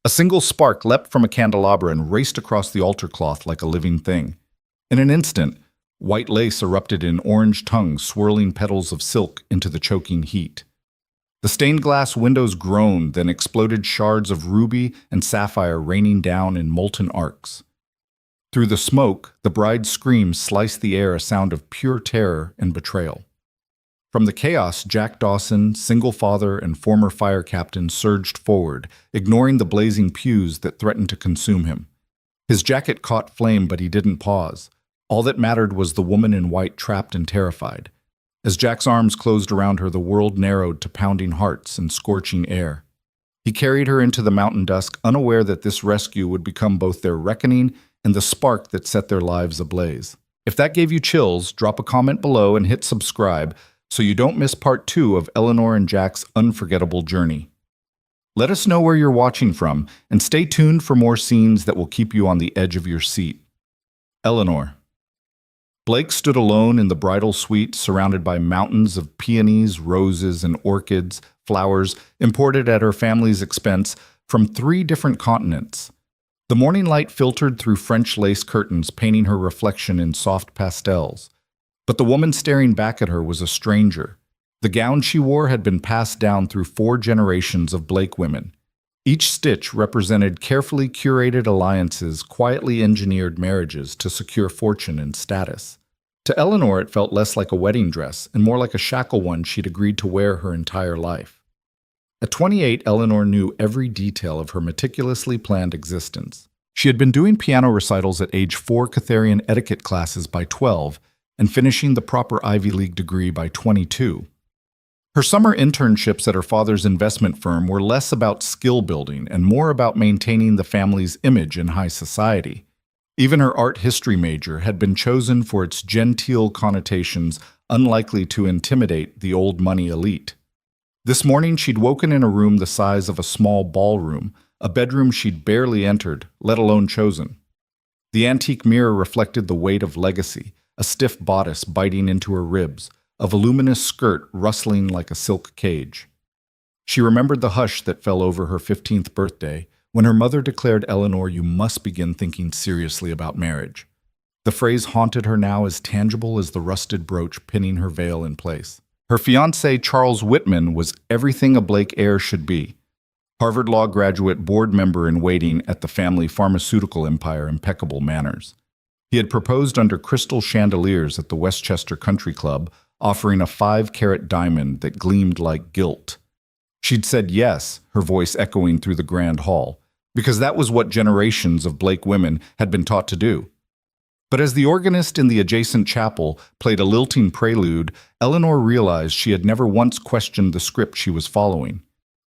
A single spark leapt from a candelabra and raced across the altar cloth like a living thing. In an instant, white lace erupted in orange tongues, swirling petals of silk into the choking heat. The stained glass windows groaned, then exploded shards of ruby and sapphire raining down in molten arcs. Through the smoke, the bride's scream sliced the air, a sound of pure terror and betrayal. From the chaos, Jack Dawson, single father and former fire captain, surged forward, ignoring the blazing pews that threatened to consume him. His jacket caught flame, but he didn't pause. All that mattered was the woman in white, trapped and terrified. As Jack's arms closed around her, the world narrowed to pounding hearts and scorching air. He carried her into the mountain dusk, unaware that this rescue would become both their reckoning and the spark that set their lives ablaze. If that gave you chills, drop a comment below and hit subscribe so you don't miss part 2 of Eleanor and Jack's unforgettable journey. Let us know where you're watching from, and stay tuned for more scenes that will keep you on the edge of your seat. Eleanor. Blake stood alone in the bridal suite, surrounded by mountains of peonies, roses, and orchids, flowers imported at her family's expense from 3 different continents. The morning light filtered through French lace curtains, painting her reflection in soft pastels. But the woman staring back at her was a stranger. The gown she wore had been passed down through 4 generations of Blake women. Each stitch represented carefully curated alliances, quietly engineered marriages to secure fortune and status. To Eleanor, it felt less like a wedding dress and more like a shackle one she'd agreed to wear her entire life. At 28, Eleanor knew every detail of her meticulously planned existence. She had been doing piano recitals at age 4, Catharian etiquette classes by 12, and finishing the proper Ivy League degree by 22. Her summer internships at her father's investment firm were less about skill building and more about maintaining the family's image in high society. Even her art history major had been chosen for its genteel connotations, unlikely to intimidate the old money elite. This morning she'd woken in a room the size of a small ballroom, a bedroom she'd barely entered, let alone chosen. The antique mirror reflected the weight of legacy, a stiff bodice biting into her ribs, a voluminous skirt rustling like a silk cage. She remembered the hush that fell over her 15th birthday, when her mother declared, "Eleanor, you must begin thinking seriously about marriage." The phrase haunted her now, as tangible as the rusted brooch pinning her veil in place. Her fiancé, Charles Whitman, was everything a Blake heir should be. Harvard Law graduate, board member in waiting at the family pharmaceutical empire, impeccable manners. He had proposed under crystal chandeliers at the Westchester Country Club, offering a 5-carat diamond that gleamed like gilt. She'd said yes, her voice echoing through the grand hall, because that was what generations of Blake women had been taught to do. But as the organist in the adjacent chapel played a lilting prelude, Eleanor realized she had never once questioned the script she was following.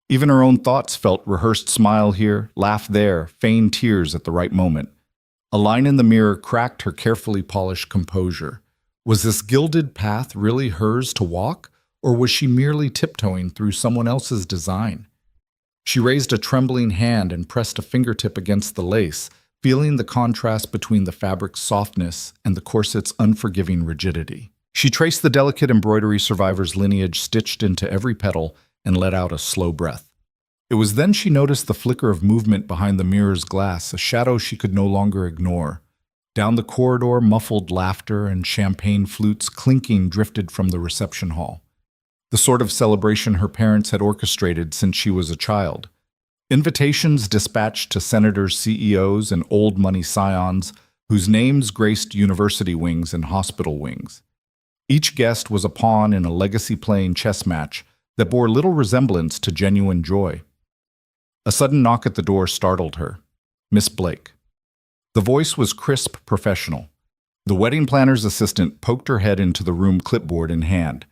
Even her own thoughts felt rehearsed: smile here, laugh there, feign tears at the right moment. A line in the mirror cracked her carefully polished composure. Was this gilded path really hers to walk, or was she merely tiptoeing through someone else's design? She raised a trembling hand and pressed a fingertip against the lace, feeling the contrast between the fabric's softness and the corset's unforgiving rigidity. She traced the delicate embroidery survivor's lineage stitched into every petal and let out a slow breath. It was then she noticed the flicker of movement behind the mirror's glass, a shadow she could no longer ignore. Down the corridor, muffled laughter and champagne flutes clinking drifted from the reception hall. The sort of celebration her parents had orchestrated since she was a child. Invitations dispatched to senators, CEOs, and old money scions whose names graced university wings and hospital wings. Each guest was a pawn in a legacy-playing chess match that bore little resemblance to genuine joy. A sudden knock at the door startled her. Miss Blake. The voice was crisp, professional. The wedding planner's assistant poked her head into the room, clipboard in hand.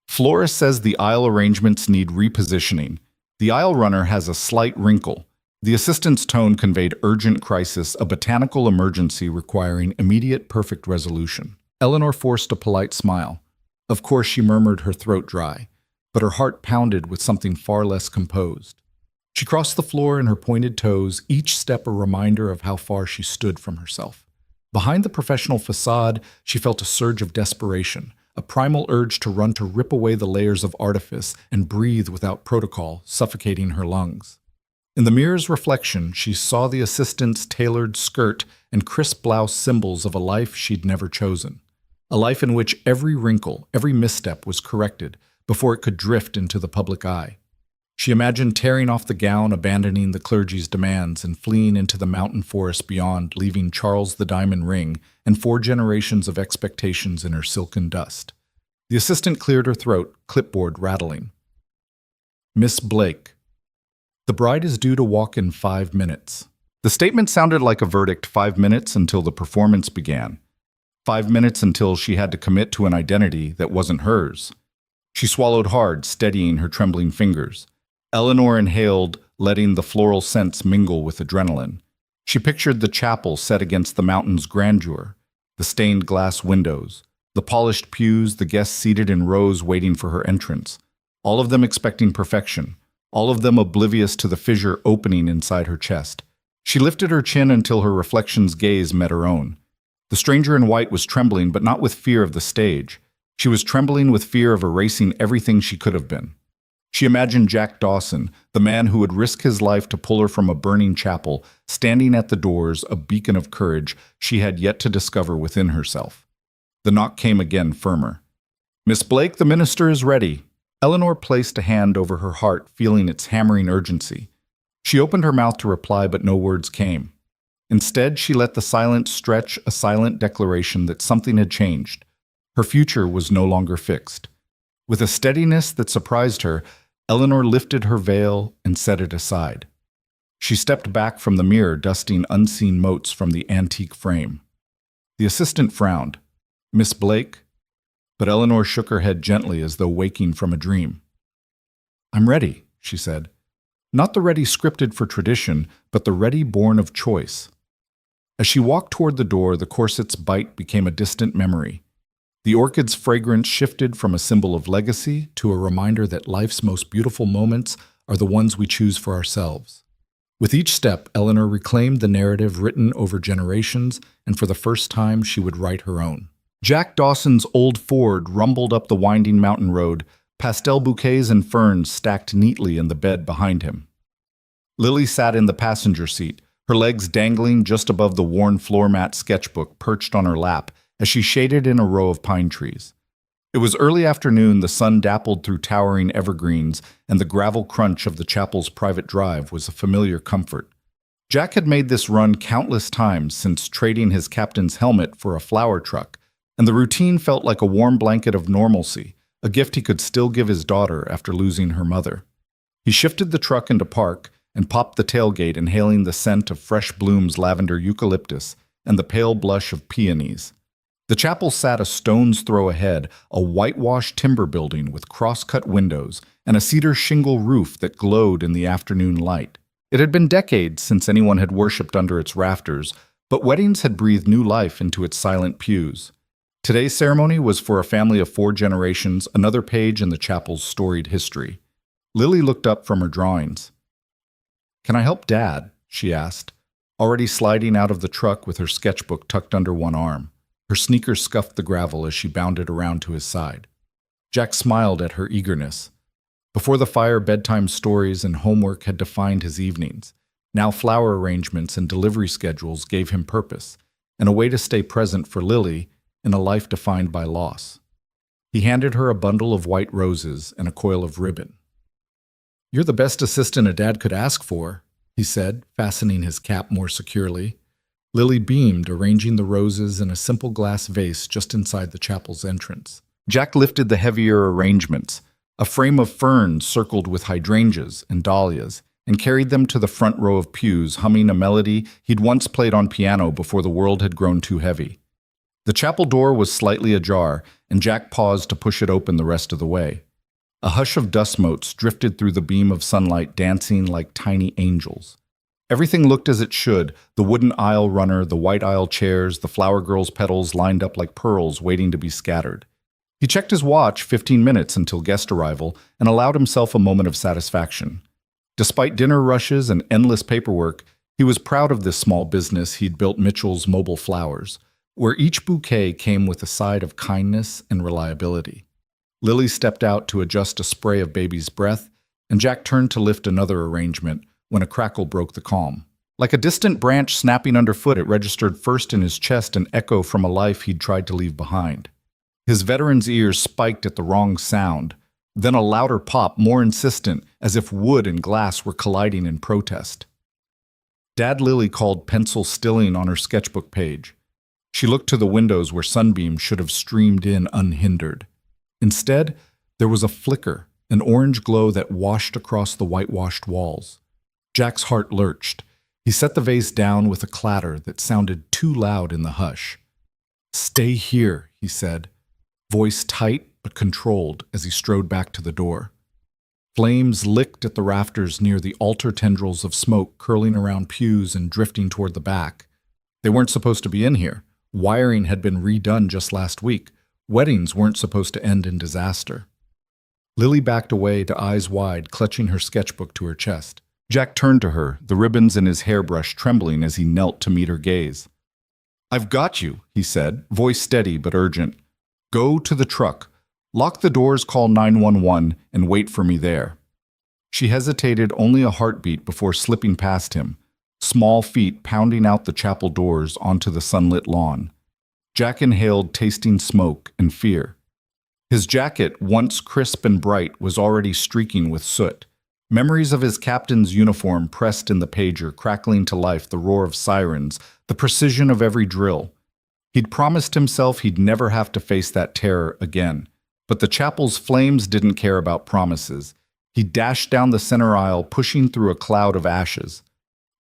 "Florist says the aisle arrangements need repositioning. The aisle runner has a slight wrinkle." The assistant's tone conveyed urgent crisis, a botanical emergency requiring immediate perfect resolution. Eleanor forced a polite smile. Of course, she murmured, her throat dry, but her heart pounded with something far less composed. She crossed the floor in her pointed toes, each step a reminder of how far she stood from herself. Behind the professional facade, she felt a surge of desperation, a primal urge to run, to rip away the layers of artifice and breathe without protocol, suffocating her lungs. In the mirror's reflection, she saw the assistant's tailored skirt and crisp blouse, symbols of a life she'd never chosen. A life in which every wrinkle, every misstep was corrected before it could drift into the public eye. She imagined tearing off the gown, abandoning the clergy's demands, and fleeing into the mountain forest beyond, leaving Charles the diamond ring and 4 generations of expectations in her silken dust. The assistant cleared her throat, clipboard rattling. Miss Blake. The bride is due to walk in 5 minutes. The statement sounded like a verdict. 5 minutes until the performance began. 5 minutes until she had to commit to an identity that wasn't hers. She swallowed hard, steadying her trembling fingers. Eleanor inhaled, letting the floral scents mingle with adrenaline. She pictured the chapel set against the mountain's grandeur, the stained glass windows, the polished pews, the guests seated in rows waiting for her entrance, all of them expecting perfection, all of them oblivious to the fissure opening inside her chest. She lifted her chin until her reflection's gaze met her own. The stranger in white was trembling, but not with fear of the stage. She was trembling with fear of erasing everything she could have been. She imagined Jack Dawson, the man who would risk his life to pull her from a burning chapel, standing at the doors, a beacon of courage she had yet to discover within herself. The knock came again, firmer. "Miss Blake, the minister is ready." Eleanor placed a hand over her heart, feeling its hammering urgency. She opened her mouth to reply, but no words came. Instead, she let the silence stretch, a silent declaration that something had changed. Her future was no longer fixed. With a steadiness that surprised her, Eleanor lifted her veil and set it aside. She stepped back from the mirror, dusting unseen motes from the antique frame. The assistant frowned. "Miss Blake?" But Eleanor shook her head gently as though waking from a dream. "I'm ready," she said. Not the ready scripted for tradition, but the ready born of choice. As she walked toward the door, the corset's bite became a distant memory. The orchid's fragrance shifted from a symbol of legacy to a reminder that life's most beautiful moments are the ones we choose for ourselves. With each step, Eleanor reclaimed the narrative written over generations, and for the first time she would write her own. Jack Dawson's old Ford rumbled up the winding mountain road, pastel bouquets and ferns stacked neatly in the bed behind him. Lily sat in the passenger seat, her legs dangling just above the worn floor mat sketchbook perched on her lap as she shaded in a row of pine trees. It was early afternoon, the sun dappled through towering evergreens, and the gravel crunch of the chapel's private drive was a familiar comfort. Jack had made this run countless times since trading his captain's helmet for a flower truck, and the routine felt like a warm blanket of normalcy, a gift he could still give his daughter after losing her mother. He shifted the truck into park and popped the tailgate, inhaling the scent of fresh blooms, lavender, eucalyptus, and the pale blush of peonies. The chapel sat a stone's throw ahead, a whitewashed timber building with cross-cut windows and a cedar shingle roof that glowed in the afternoon light. It had been decades since anyone had worshipped under its rafters, but weddings had breathed new life into its silent pews. Today's ceremony was for a family of 4 generations, another page in the chapel's storied history. Lily looked up from her drawings. "Can I help Dad?" she asked, already sliding out of the truck with her sketchbook tucked under one arm. Her sneakers scuffed the gravel as she bounded around to his side. Jack smiled at her eagerness. Before the fire, bedtime stories and homework had defined his evenings. Now flower arrangements and delivery schedules gave him purpose, and a way to stay present for Lily in a life defined by loss. He handed her a bundle of white roses and a coil of ribbon. "You're the best assistant a dad could ask for," he said, fastening his cap more securely. Lily beamed, arranging the roses in a simple glass vase just inside the chapel's entrance. Jack lifted the heavier arrangements, a frame of ferns circled with hydrangeas and dahlias, and carried them to the front row of pews, humming a melody he'd once played on piano before the world had grown too heavy. The chapel door was slightly ajar, and Jack paused to push it open the rest of the way. A hush of dust motes drifted through the beam of sunlight, dancing like tiny angels. Everything looked as it should, the wooden aisle runner, the white aisle chairs, the flower girl's petals lined up like pearls waiting to be scattered. He checked his watch, 15 minutes until guest arrival, and allowed himself a moment of satisfaction. Despite dinner rushes and endless paperwork, he was proud of this small business he'd built, Mitchell's Mobile Flowers, where each bouquet came with a side of kindness and reliability. Lily stepped out to adjust a spray of baby's breath, and Jack turned to lift another arrangement, when a crackle broke the calm. Like a distant branch snapping underfoot, it registered first in his chest, an echo from a life he'd tried to leave behind. His veteran's ears spiked at the wrong sound, then a louder pop, more insistent, as if wood and glass were colliding in protest. Dad Lily called pencil stilling on her sketchbook page. She looked to the windows where sunbeams should have streamed in unhindered. Instead, there was a flicker, an orange glow that washed across the whitewashed walls. Jack's heart lurched. He set the vase down with a clatter that sounded too loud in the hush. "Stay here," he said, voice tight but controlled as he strode back to the door. Flames licked at the rafters near the altar, tendrils of smoke curling around pews and drifting toward the back. They weren't supposed to be in here. Wiring had been redone just last week. Weddings weren't supposed to end in disaster. Lily backed away to eyes wide, clutching her sketchbook to her chest. Jack turned to her, the ribbons in his hairbrush trembling as he knelt to meet her gaze. "I've got you," he said, voice steady but urgent. "Go to the truck. Lock the doors, call 911, and wait for me there." She hesitated only a heartbeat before slipping past him, small feet pounding out the chapel doors onto the sunlit lawn. Jack inhaled, tasting smoke and fear. His jacket, once crisp and bright, was already streaking with soot. Memories of his captain's uniform pressed in the pager, crackling to life, the roar of sirens, the precision of every drill. He'd promised himself he'd never have to face that terror again. But the chapel's flames didn't care about promises. He dashed down the center aisle, pushing through a cloud of ashes.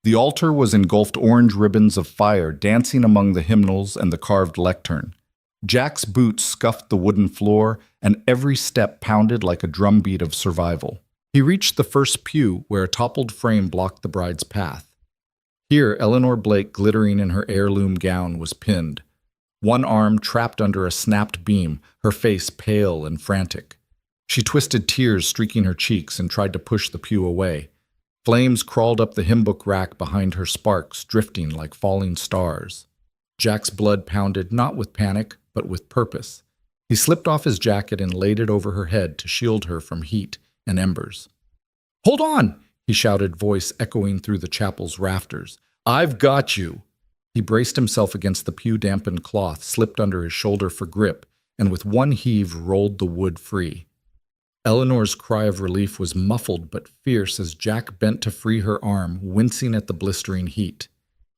The altar was engulfed orange ribbons of fire dancing among the hymnals and the carved lectern. Jack's boots scuffed the wooden floor, and every step pounded like a drumbeat of survival. He reached the first pew where a toppled frame blocked the bride's path. Here, Eleanor Blake, glittering in her heirloom gown, was pinned. One arm trapped under a snapped beam, her face pale and frantic. She twisted, tears streaking her cheeks, and tried to push the pew away. Flames crawled up the hymnbook rack behind her, sparks drifting like falling stars. Jack's blood pounded, not with panic, but with purpose. He slipped off his jacket and laid it over her head to shield her from heat and embers. "Hold on!" he shouted, voice echoing through the chapel's rafters. "I've got you!" He braced himself against the pew-dampened cloth, slipped under his shoulder for grip, and with one heave rolled the wood free. Eleanor's cry of relief was muffled but fierce as Jack bent to free her arm, wincing at the blistering heat.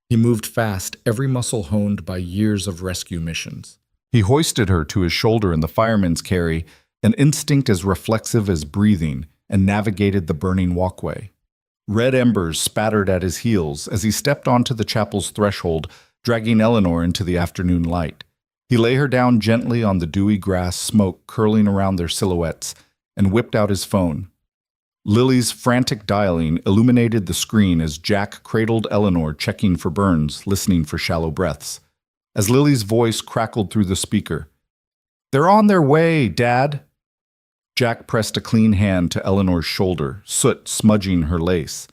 He moved fast, every muscle honed by years of rescue missions. He hoisted her to his shoulder in the fireman's carry, an instinct as reflexive as breathing, and navigated the burning walkway. Red embers spattered at his heels as he stepped onto the chapel's threshold, dragging Eleanor into the afternoon light. He lay her down gently on the dewy grass, smoke curling around their silhouettes, and whipped out his phone. Lily's frantic dialing illuminated the screen as Jack cradled Eleanor, checking for burns, listening for shallow breaths. As Lily's voice crackled through the speaker, "They're on their way, Dad." Jack pressed a clean hand to Eleanor's shoulder, soot smudging her lace.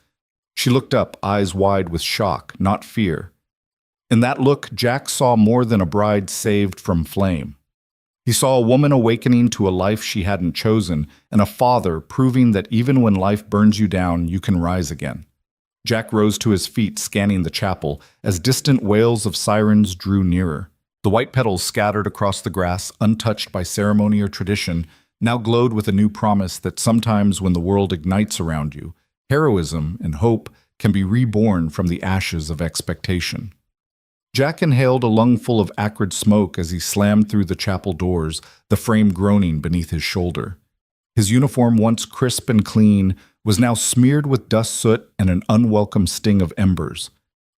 She looked up, eyes wide with shock, not fear. In that look, Jack saw more than a bride saved from flame. He saw a woman awakening to a life she hadn't chosen, and a father proving that even when life burns you down, you can rise again. Jack rose to his feet, scanning the chapel, as distant wails of sirens drew nearer. The white petals scattered across the grass, untouched by ceremony or tradition, now glowed with a new promise that sometimes when the world ignites around you, heroism and hope can be reborn from the ashes of expectation. Jack inhaled a lungful of acrid smoke as he slammed through the chapel doors, the frame groaning beneath his shoulder. His uniform, once crisp and clean, was now smeared with dust, soot, and an unwelcome sting of embers.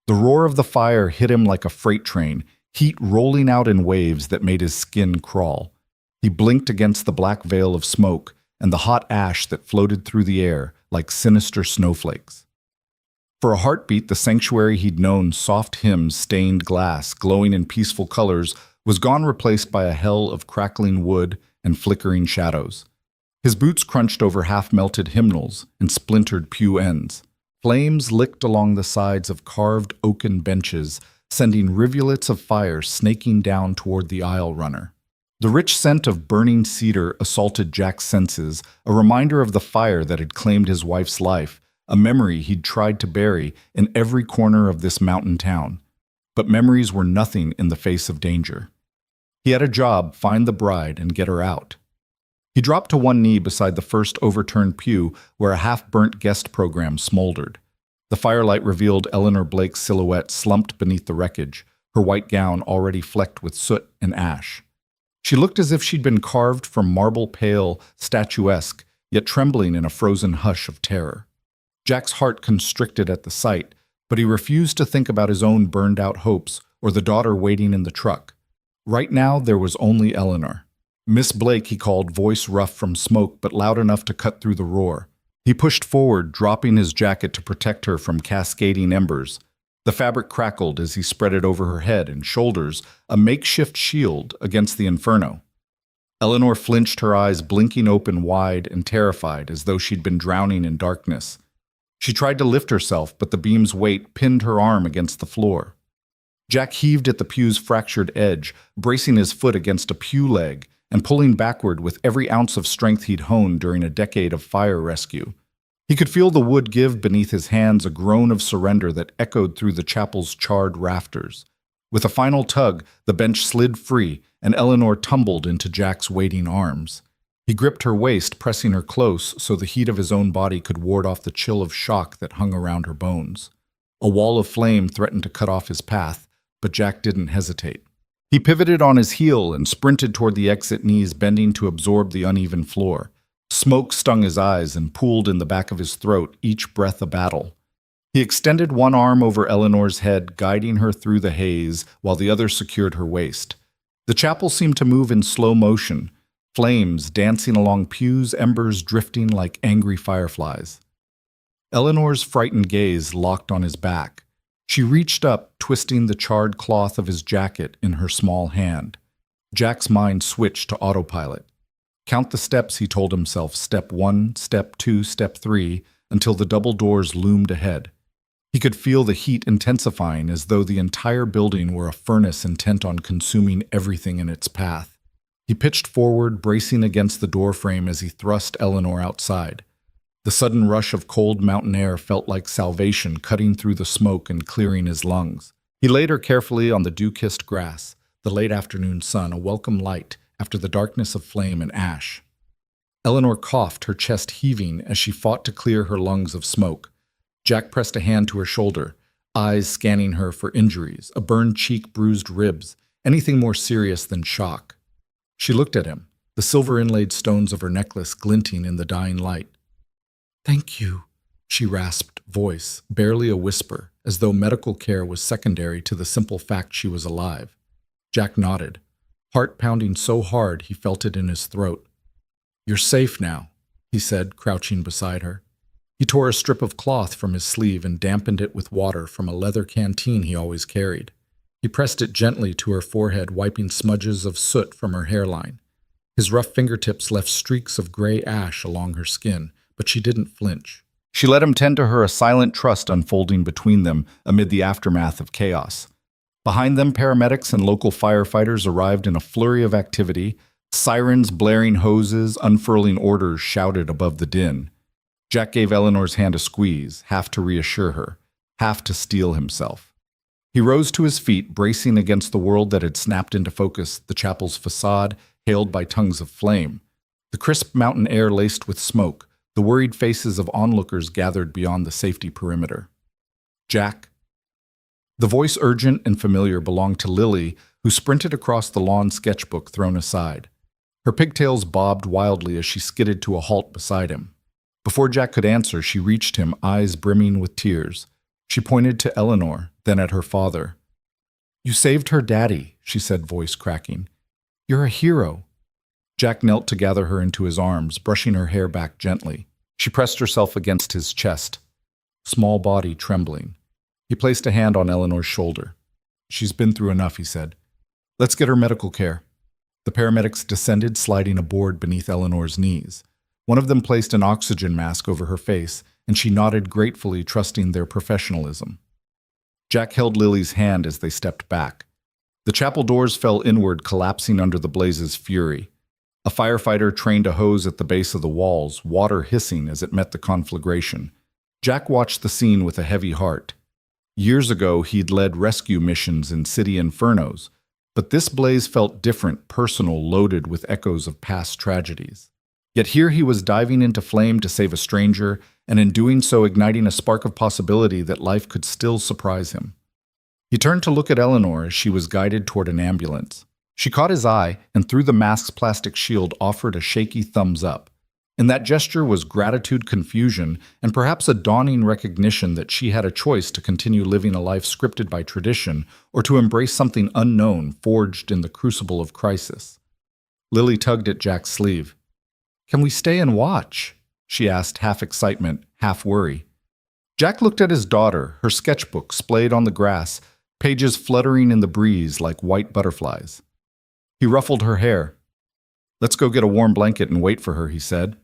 The roar of the fire hit him like a freight train, heat rolling out in waves that made his skin crawl. He blinked against the black veil of smoke and the hot ash that floated through the air like sinister snowflakes. For a heartbeat, the sanctuary he'd known, soft hymns, stained glass, glowing in peaceful colors, was gone, replaced by a hell of crackling wood and flickering shadows. His boots crunched over half-melted hymnals and splintered pew ends. Flames licked along the sides of carved oaken benches, sending rivulets of fire snaking down toward the aisle runner. The rich scent of burning cedar assaulted Jack's senses, a reminder of the fire that had claimed his wife's life, a memory he'd tried to bury in every corner of this mountain town. But memories were nothing in the face of danger. He had a job: find the bride and get her out. He dropped to one knee beside the first overturned pew where a half-burnt guest program smoldered. The firelight revealed Eleanor Blake's silhouette slumped beneath the wreckage, her white gown already flecked with soot and ash. She looked as if she'd been carved from marble, pale, statuesque, yet trembling in a frozen hush of terror. Jack's heart constricted at the sight, but he refused to think about his own burned-out hopes or the daughter waiting in the truck. Right now, there was only Eleanor. "Miss Blake," he called, voice rough from smoke but loud enough to cut through the roar. He pushed forward, dropping his jacket to protect her from cascading embers. The fabric crackled as he spread it over her head and shoulders, a makeshift shield against the inferno. Eleanor flinched, her eyes blinking open wide and terrified, as though she'd been drowning in darkness. She tried to lift herself, but the beam's weight pinned her arm against the floor. Jack heaved at the pew's fractured edge, bracing his foot against a pew leg and pulling backward with every ounce of strength he'd honed during a decade of fire rescue. He could feel the wood give beneath his hands, a groan of surrender that echoed through the chapel's charred rafters. With a final tug, the bench slid free, and Eleanor tumbled into Jack's waiting arms. He gripped her waist, pressing her close so the heat of his own body could ward off the chill of shock that hung around her bones. A wall of flame threatened to cut off his path, but Jack didn't hesitate. He pivoted on his heel and sprinted toward the exit, knees bending to absorb the uneven floor. Smoke stung his eyes and pooled in the back of his throat, each breath a battle. He extended one arm over Eleanor's head, guiding her through the haze, while the other secured her waist. The chapel seemed to move in slow motion, flames dancing along pews, embers drifting like angry fireflies. Eleanor's frightened gaze locked on his back. She reached up, twisting the charred cloth of his jacket in her small hand. Jack's mind switched to autopilot. Count the steps, he told himself, step 1, step 2, step 3, until the double doors loomed ahead. He could feel the heat intensifying, as though the entire building were a furnace intent on consuming everything in its path. He pitched forward, bracing against the doorframe as he thrust Eleanor outside. The sudden rush of cold mountain air felt like salvation, cutting through the smoke and clearing his lungs. He laid her carefully on the dew-kissed grass, the late afternoon sun, a welcome light after the darkness of flame and ash. Eleanor coughed, her chest heaving as she fought to clear her lungs of smoke. Jack pressed a hand to her shoulder, eyes scanning her for injuries, a burned cheek, bruised ribs, anything more serious than shock. She looked at him, the silver-inlaid stones of her necklace glinting in the dying light. "Thank you," she rasped, voice barely a whisper, as though medical care was secondary to the simple fact she was alive. Jack nodded, heart pounding so hard he felt it in his throat. "You're safe now," he said, crouching beside her. He tore a strip of cloth from his sleeve and dampened it with water from a leather canteen he always carried. He pressed it gently to her forehead, wiping smudges of soot from her hairline. His rough fingertips left streaks of gray ash along her skin, but she didn't flinch. She let him tend to her, a silent trust unfolding between them amid the aftermath of chaos. Behind them, paramedics and local firefighters arrived in a flurry of activity, sirens blaring, hoses unfurling, orders shouted above the din. Jack gave Eleanor's hand a squeeze, half to reassure her, half to steel himself. He rose to his feet, bracing against the world that had snapped into focus, the chapel's facade hailed by tongues of flame, the crisp mountain air laced with smoke, the worried faces of onlookers gathered beyond the safety perimeter. "Jack." The voice, urgent and familiar, belonged to Lily, who sprinted across the lawn, sketchbook thrown aside. Her pigtails bobbed wildly as she skidded to a halt beside him. Before Jack could answer, she reached him, eyes brimming with tears. She pointed to Eleanor, then at her father. "You saved her, Daddy," she said, voice cracking. "You're a hero." Jack knelt to gather her into his arms, brushing her hair back gently. She pressed herself against his chest, small body trembling. He placed a hand on Eleanor's shoulder. "She's been through enough," he said. "Let's get her medical care." The paramedics descended, sliding a board beneath Eleanor's knees. One of them placed an oxygen mask over her face, and she nodded gratefully, trusting their professionalism. Jack held Lily's hand as they stepped back. The chapel doors fell inward, collapsing under the blaze's fury. A firefighter trained a hose at the base of the walls, water hissing as it met the conflagration. Jack watched the scene with a heavy heart. Years ago, he'd led rescue missions in city infernos, but this blaze felt different, personal, loaded with echoes of past tragedies. Yet here he was diving into flame to save a stranger, and in doing so igniting a spark of possibility that life could still surprise him. He turned to look at Eleanor as she was guided toward an ambulance. She caught his eye and through the mask's plastic shield offered a shaky thumbs up. In that gesture was gratitude, confusion, and perhaps a dawning recognition that she had a choice to continue living a life scripted by tradition or to embrace something unknown forged in the crucible of crisis. Lily tugged at Jack's sleeve. "Can we stay and watch?" she asked, half excitement, half worry. Jack looked at his daughter, her sketchbook splayed on the grass, pages fluttering in the breeze like white butterflies. He ruffled her hair. "Let's go get a warm blanket and wait for her," he said.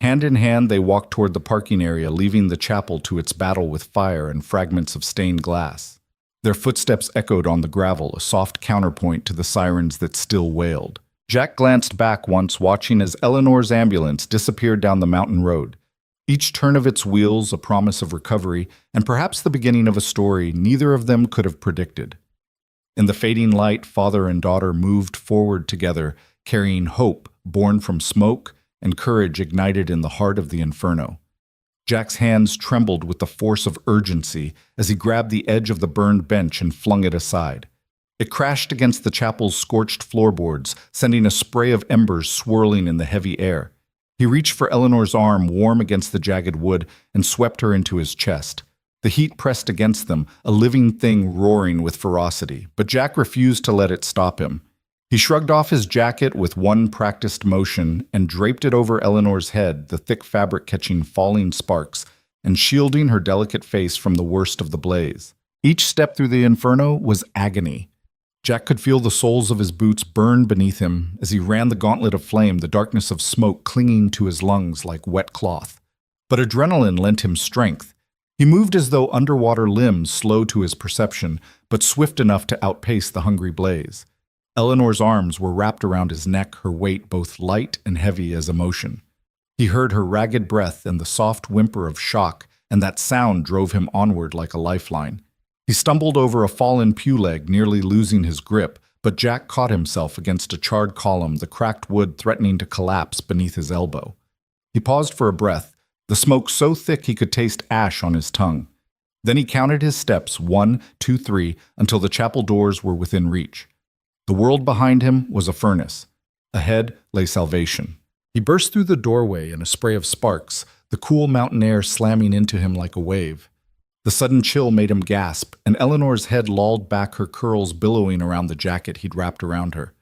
Hand in hand, they walked toward the parking area, leaving the chapel to its battle with fire and fragments of stained glass. Their footsteps echoed on the gravel, a soft counterpoint to the sirens that still wailed. Jack glanced back once, watching as Eleanor's ambulance disappeared down the mountain road. Each turn of its wheels a promise of recovery, and perhaps the beginning of a story neither of them could have predicted. In the fading light, father and daughter moved forward together, carrying hope born from smoke and courage ignited in the heart of the inferno. Jack's hands trembled with the force of urgency as he grabbed the edge of the burned bench and flung it aside. It crashed against the chapel's scorched floorboards, sending a spray of embers swirling in the heavy air. He reached for Eleanor's arm, warm against the jagged wood, and swept her into his chest. The heat pressed against them, a living thing roaring with ferocity, but Jack refused to let it stop him. He shrugged off his jacket with one practiced motion and draped it over Eleanor's head, the thick fabric catching falling sparks and shielding her delicate face from the worst of the blaze. Each step through the inferno was agony. Jack could feel the soles of his boots burn beneath him as he ran the gauntlet of flame, the darkness of smoke clinging to his lungs like wet cloth. But adrenaline lent him strength. He moved as though underwater limbs slow to his perception, but swift enough to outpace the hungry blaze. Eleanor's arms were wrapped around his neck, her weight both light and heavy as emotion. He heard her ragged breath and the soft whimper of shock, and that sound drove him onward like a lifeline. He stumbled over a fallen pew leg, nearly losing his grip, but Jack caught himself against a charred column, the cracked wood threatening to collapse beneath his elbow. He paused for a breath, the smoke so thick he could taste ash on his tongue. Then he counted his steps, 1, 2, 3, until the chapel doors were within reach. The world behind him was a furnace. Ahead lay salvation. He burst through the doorway in a spray of sparks, the cool mountain air slamming into him like a wave. The sudden chill made him gasp, and Eleanor's head lolled back, her curls billowing around the jacket he'd wrapped around her.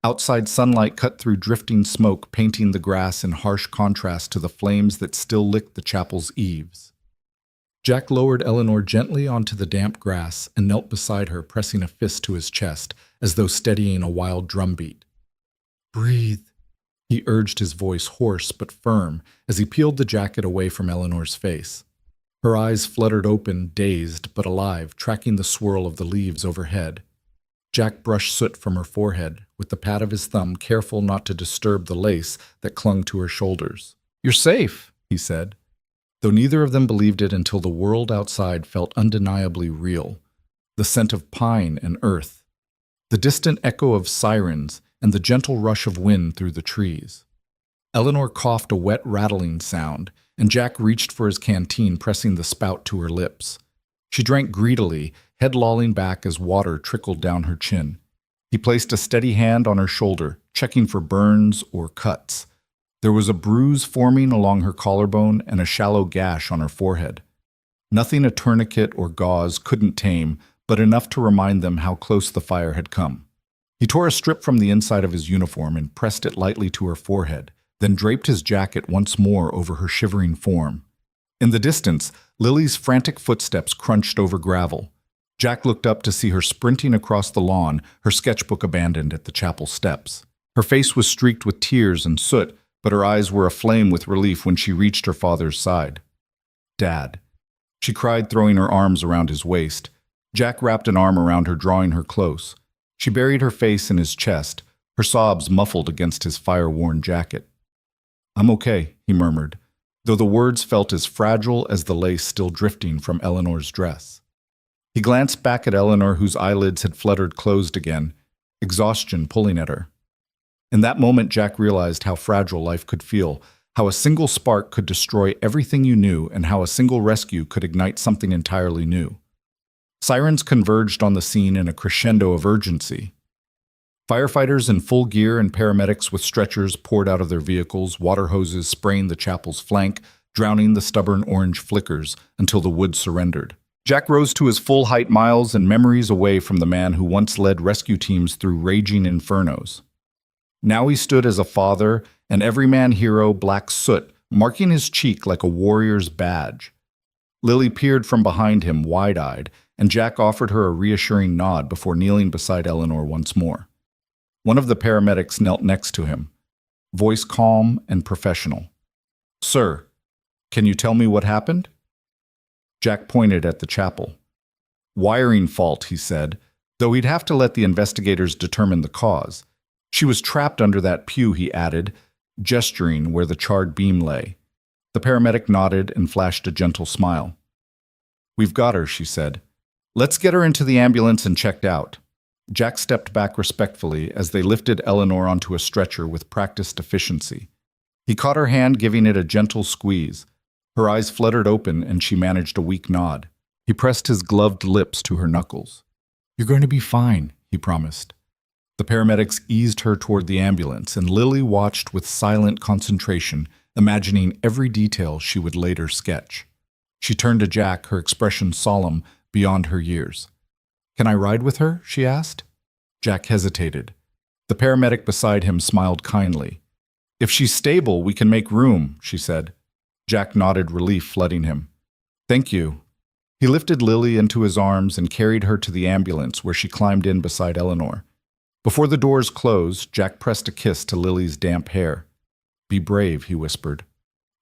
Outside sunlight cut through drifting smoke, painting the grass in harsh contrast to the flames that still licked the chapel's eaves. Jack lowered Eleanor gently onto the damp grass and knelt beside her, pressing a fist to his chest, as though steadying a wild drumbeat. "Breathe," he urged, his voice hoarse but firm, as he peeled the jacket away from Eleanor's face. Her eyes fluttered open, dazed but alive, tracking the swirl of the leaves overhead. Jack brushed soot from her forehead, with the pad of his thumb, careful not to disturb the lace that clung to her shoulders. "You're safe," he said, though neither of them believed it until the world outside felt undeniably real. The scent of pine and earth, the distant echo of sirens, and the gentle rush of wind through the trees. Eleanor coughed a wet, rattling sound, and Jack reached for his canteen, pressing the spout to her lips. She drank greedily, head lolling back as water trickled down her chin. He placed a steady hand on her shoulder, checking for burns or cuts. There was a bruise forming along her collarbone and a shallow gash on her forehead. Nothing a tourniquet or gauze couldn't tame, but enough to remind them how close the fire had come. He tore a strip from the inside of his uniform and pressed it lightly to her forehead, then draped his jacket once more over her shivering form. In the distance, Lily's frantic footsteps crunched over gravel. Jack looked up to see her sprinting across the lawn, her sketchbook abandoned at the chapel steps. Her face was streaked with tears and soot, but her eyes were aflame with relief when she reached her father's side. "Dad," she cried, throwing her arms around his waist. Jack wrapped an arm around her, drawing her close. She buried her face in his chest, her sobs muffled against his fire-worn jacket. "I'm okay," he murmured. though the words felt as fragile as the lace still drifting from Eleanor's dress. He glanced back at Eleanor, whose eyelids had fluttered closed again, exhaustion pulling at her. In that moment, Jack realized how fragile life could feel, how a single spark could destroy everything you knew, and how a single rescue could ignite something entirely new. Sirens converged on the scene in a crescendo of urgency. Firefighters in full gear and paramedics with stretchers poured out of their vehicles, water hoses spraying the chapel's flank, drowning the stubborn orange flickers until the wood surrendered. Jack rose to his full height, miles and memories away from the man who once led rescue teams through raging infernos. Now he stood as a father, an everyman hero, black soot, marking his cheek like a warrior's badge. Lily peered from behind him, wide-eyed, and Jack offered her a reassuring nod before kneeling beside Eleanor once more. One of the paramedics knelt next to him, voice calm and professional. "Sir, can you tell me what happened?" Jack pointed at the chapel. "Wiring fault," he said, though he'd have to let the investigators determine the cause. "She was trapped under that pew," he added, gesturing where the charred beam lay. The paramedic nodded and flashed a gentle smile. "We've got her," she said. "Let's get her into the ambulance and checked out." Jack stepped back respectfully as they lifted Eleanor onto a stretcher with practiced efficiency. He caught her hand, giving it a gentle squeeze. Her eyes fluttered open and she managed a weak nod. He pressed his gloved lips to her knuckles. "You're going to be fine," he promised. The paramedics eased her toward the ambulance, and Lily watched with silent concentration, imagining every detail she would later sketch. She turned to Jack, her expression solemn beyond her years. "Can I ride with her?" she asked. Jack hesitated. The paramedic beside him smiled kindly. "If she's stable, we can make room," she said. Jack nodded, relief flooding him. "Thank you." He lifted Lily into his arms and carried her to the ambulance, where she climbed in beside Eleanor. Before the doors closed, Jack pressed a kiss to Lily's damp hair. "Be brave," he whispered.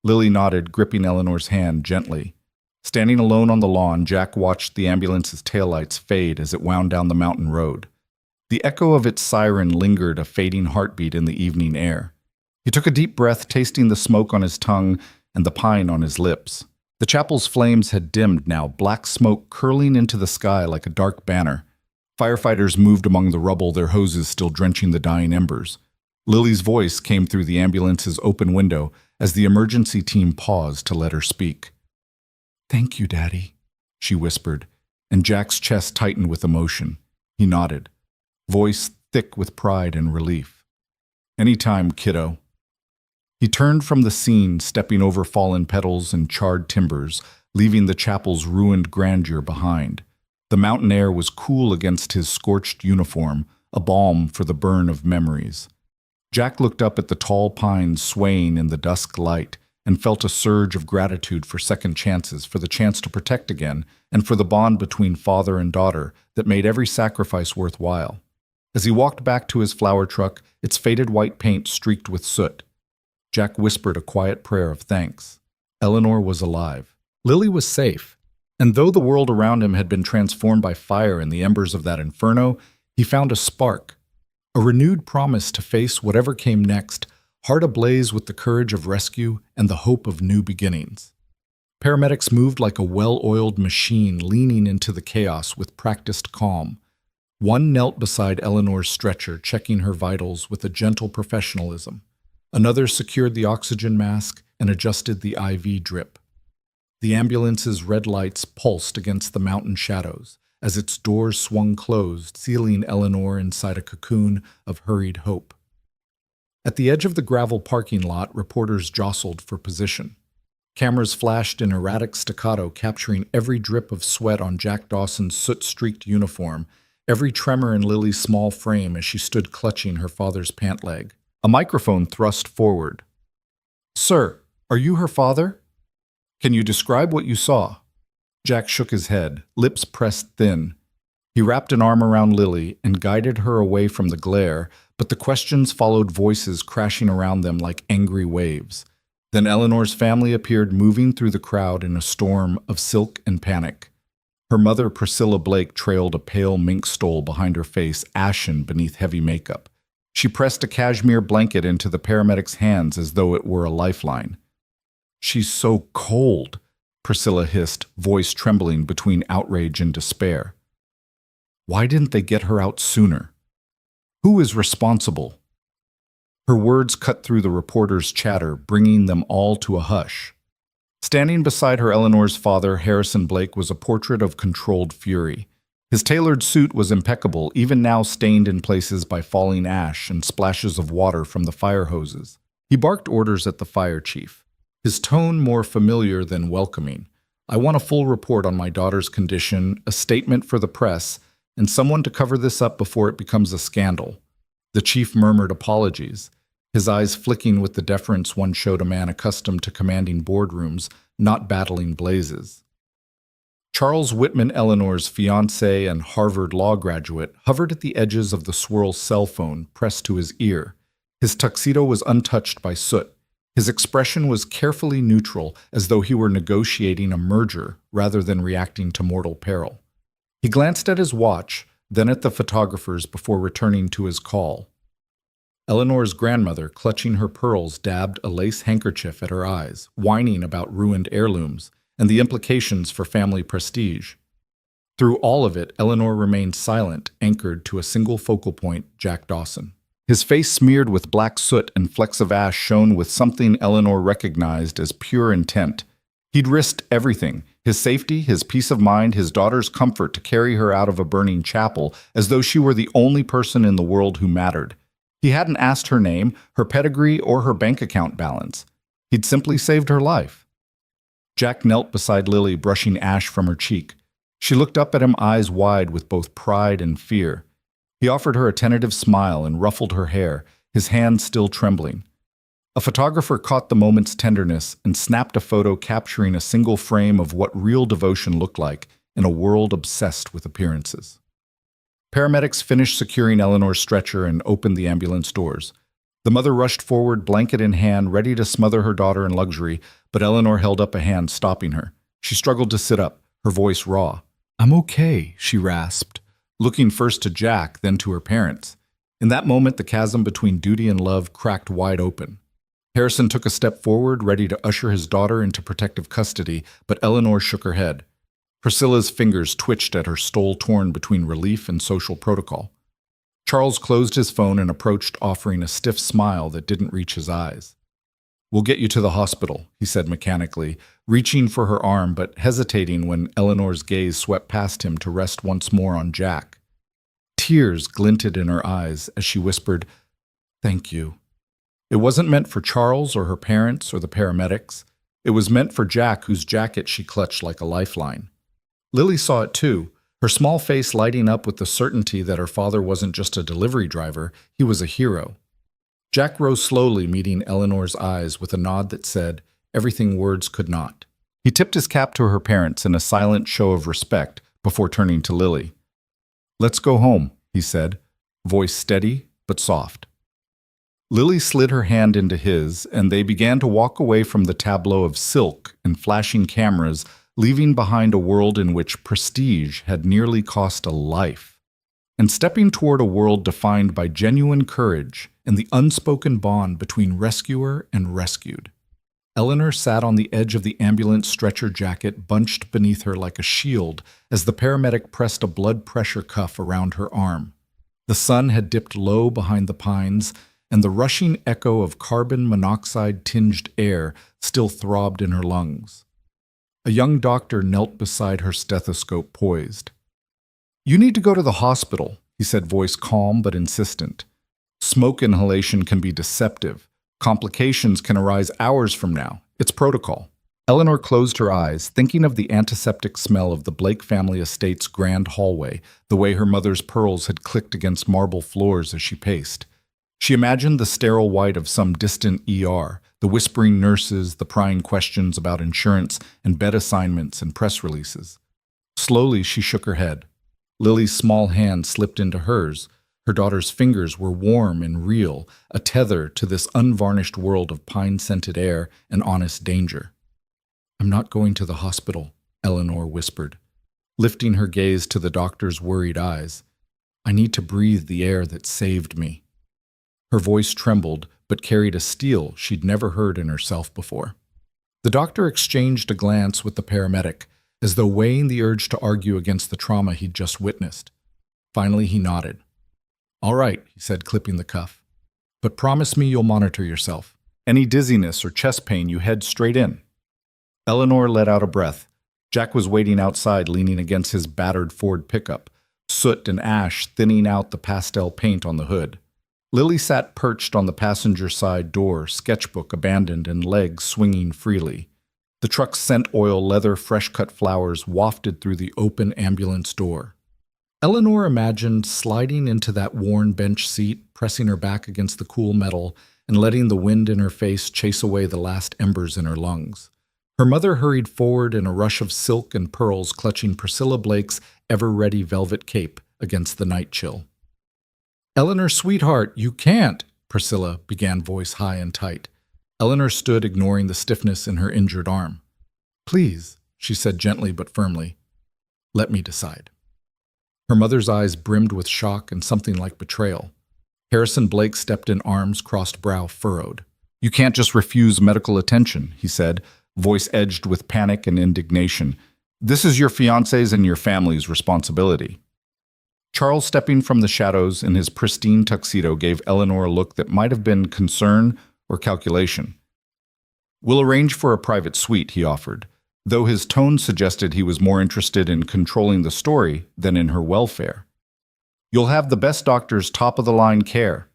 Lily nodded, gripping Eleanor's hand gently. Standing alone on the lawn, Jack watched the ambulance's taillights fade as it wound down the mountain road. The echo of its siren lingered, a fading heartbeat in the evening air. He took a deep breath, tasting the smoke on his tongue and the pine on his lips. The chapel's flames had dimmed now, black smoke curling into the sky like a dark banner. Firefighters moved among the rubble, their hoses still drenching the dying embers. Lily's voice came through the ambulance's open window as the emergency team paused to let her speak. "Thank you, Daddy," she whispered, and Jack's chest tightened with emotion. He nodded, voice thick with pride and relief. "Anytime, kiddo." He turned from the scene, stepping over fallen petals and charred timbers, leaving the chapel's ruined grandeur behind. The mountain air was cool against his scorched uniform, a balm for the burn of memories. Jack looked up at the tall pines swaying in the dusk light and felt a surge of gratitude for second chances, for the chance to protect again, and for the bond between father and daughter that made every sacrifice worthwhile. As he walked back to his flower truck, its faded white paint streaked with soot, Jack whispered a quiet prayer of thanks. Eleanor was alive. Lily was safe. And though the world around him had been transformed by fire in the embers of that inferno, he found a spark, a renewed promise to face whatever came next, heart ablaze with the courage of rescue and the hope of new beginnings. Paramedics moved like a well-oiled machine, leaning into the chaos with practiced calm. One knelt beside Eleanor's stretcher, checking her vitals with a gentle professionalism. Another secured the oxygen mask and adjusted the IV drip. The ambulance's red lights pulsed against the mountain shadows as its doors swung closed, sealing Eleanor inside a cocoon of hurried hope. At the edge of the gravel parking lot, reporters jostled for position. Cameras flashed in erratic staccato, capturing every drip of sweat on Jack Dawson's soot-streaked uniform, every tremor in Lily's small frame as she stood clutching her father's pant leg. A microphone thrust forward. "Sir, are you her father? Can you describe what you saw?" Jack shook his head, lips pressed thin. He wrapped an arm around Lily and guided her away from the glare, but the questions followed, voices crashing around them like angry waves. Then Eleanor's family appeared, moving through the crowd in a storm of silk and panic. Her mother, Priscilla Blake, trailed a pale mink stole behind her face, ashen beneath heavy makeup. She pressed a cashmere blanket into the paramedic's hands as though it were a lifeline. She's so cold, Priscilla hissed, voice trembling between outrage and despair. Why didn't they get her out sooner? Who is responsible? Her words cut through the reporter's chatter, bringing them all to a hush. Standing beside her, Eleanor's father, Harrison Blake, was a portrait of controlled fury. His tailored suit was impeccable, even now stained in places by falling ash and splashes of water from the fire hoses. He barked orders at the fire chief, his tone more familiar than welcoming. I want a full report on my daughter's condition, a statement for the press, and someone to cover this up before it becomes a scandal. The chief murmured apologies, his eyes flicking with the deference one showed a man accustomed to commanding boardrooms, not battling blazes. Charles Whitman, Eleanor's fiancé and Harvard law graduate, hovered at the edges of the swirl cell phone pressed to his ear. His tuxedo was untouched by soot. His expression was carefully neutral, as though he were negotiating a merger rather than reacting to mortal peril. He glanced at his watch, then at the photographers before returning to his call. Eleanor's grandmother, clutching her pearls, dabbed a lace handkerchief at her eyes, whining about ruined heirlooms and the implications for family prestige. Through all of it, Eleanor remained silent, anchored to a single focal point, Jack Dawson. His face smeared with black soot and flecks of ash shone with something Eleanor recognized as pure intent. He'd risked everything, his safety, his peace of mind, his daughter's comfort, to carry her out of a burning chapel as though she were the only person in the world who mattered. He hadn't asked her name, her pedigree, or her bank account balance. He'd simply saved her life. Jack knelt beside Lily, brushing ash from her cheek. She looked up at him, eyes wide with both pride and fear. He offered her a tentative smile and ruffled her hair, his hand still trembling. A photographer caught the moment's tenderness and snapped a photo capturing a single frame of what real devotion looked like in a world obsessed with appearances. Paramedics finished securing Eleanor's stretcher and opened the ambulance doors. The mother rushed forward, blanket in hand, ready to smother her daughter in luxury, but Eleanor held up a hand, stopping her. She struggled to sit up, her voice raw. "I'm okay," she rasped, looking first to Jack, then to her parents. In that moment, the chasm between duty and love cracked wide open. Harrison took a step forward, ready to usher his daughter into protective custody, but Eleanor shook her head. Priscilla's fingers twitched at her stole, torn between relief and social protocol. Charles closed his phone and approached, offering a stiff smile that didn't reach his eyes. "We'll get you to the hospital," he said mechanically, reaching for her arm but hesitating when Eleanor's gaze swept past him to rest once more on Jack. Tears glinted in her eyes as she whispered, "Thank you." It wasn't meant for Charles or her parents or the paramedics. It was meant for Jack, whose jacket she clutched like a lifeline. Lily saw it too, her small face lighting up with the certainty that her father wasn't just a delivery driver, he was a hero. Jack rose slowly, meeting Eleanor's eyes with a nod that said everything words could not. He tipped his cap to her parents in a silent show of respect before turning to Lily. "Let's go home," he said, voice steady but soft. Lily slid her hand into his, and they began to walk away from the tableau of silk and flashing cameras, leaving behind a world in which prestige had nearly cost a life, and stepping toward a world defined by genuine courage and the unspoken bond between rescuer and rescued. Eleanor sat on the edge of the ambulance stretcher, jacket bunched beneath her like a shield as the paramedic pressed a blood pressure cuff around her arm. The sun had dipped low behind the pines, and the rushing echo of carbon monoxide-tinged air still throbbed in her lungs. A young doctor knelt beside her, stethoscope poised. "You need to go to the hospital," he said, voice calm but insistent. "Smoke inhalation can be deceptive. Complications can arise hours from now. It's protocol." Eleanor closed her eyes, thinking of the antiseptic smell of the Blake family estate's grand hallway, the way her mother's pearls had clicked against marble floors as she paced. She imagined the sterile white of some distant ER, the whispering nurses, the prying questions about insurance and bed assignments and press releases. Slowly, she shook her head. Lily's small hand slipped into hers. Her daughter's fingers were warm and real, a tether to this unvarnished world of pine-scented air and honest danger. "I'm not going to the hospital," Eleanor whispered, lifting her gaze to the doctor's worried eyes. "I need to breathe the air that saved me." Her voice trembled, but carried a steel she'd never heard in herself before. The doctor exchanged a glance with the paramedic, as though weighing the urge to argue against the trauma he'd just witnessed. Finally, he nodded. "All right," he said, clipping the cuff. "But promise me you'll monitor yourself. Any dizziness or chest pain, you head straight in." Eleanor let out a breath. Jack was waiting outside, leaning against his battered Ford pickup, soot and ash thinning out the pastel paint on the hood. Lily sat perched on the passenger side door, sketchbook abandoned and legs swinging freely. The truck's scent oil leather fresh-cut flowers wafted through the open ambulance door. Eleanor imagined sliding into that worn bench seat, pressing her back against the cool metal and letting the wind in her face chase away the last embers in her lungs. Her mother hurried forward in a rush of silk and pearls, clutching Priscilla Blake's ever-ready velvet cape against the night chill. "Eleanor, sweetheart, you can't," Priscilla began, voice high and tight. Eleanor stood, ignoring the stiffness in her injured arm. "Please," she said gently but firmly, "let me decide." Her mother's eyes brimmed with shock and something like betrayal. Harrison Blake stepped in, arms crossed, brow furrowed. "You can't just refuse medical attention," he said, voice edged with panic and indignation. "This is your fiancé's and your family's responsibility." Charles, stepping from the shadows in his pristine tuxedo, gave Eleanor a look that might have been concern or calculation. "We'll arrange for a private suite," he offered, though his tone suggested he was more interested in controlling the story than in her welfare. "You'll have the best doctor's top-of-the-line care."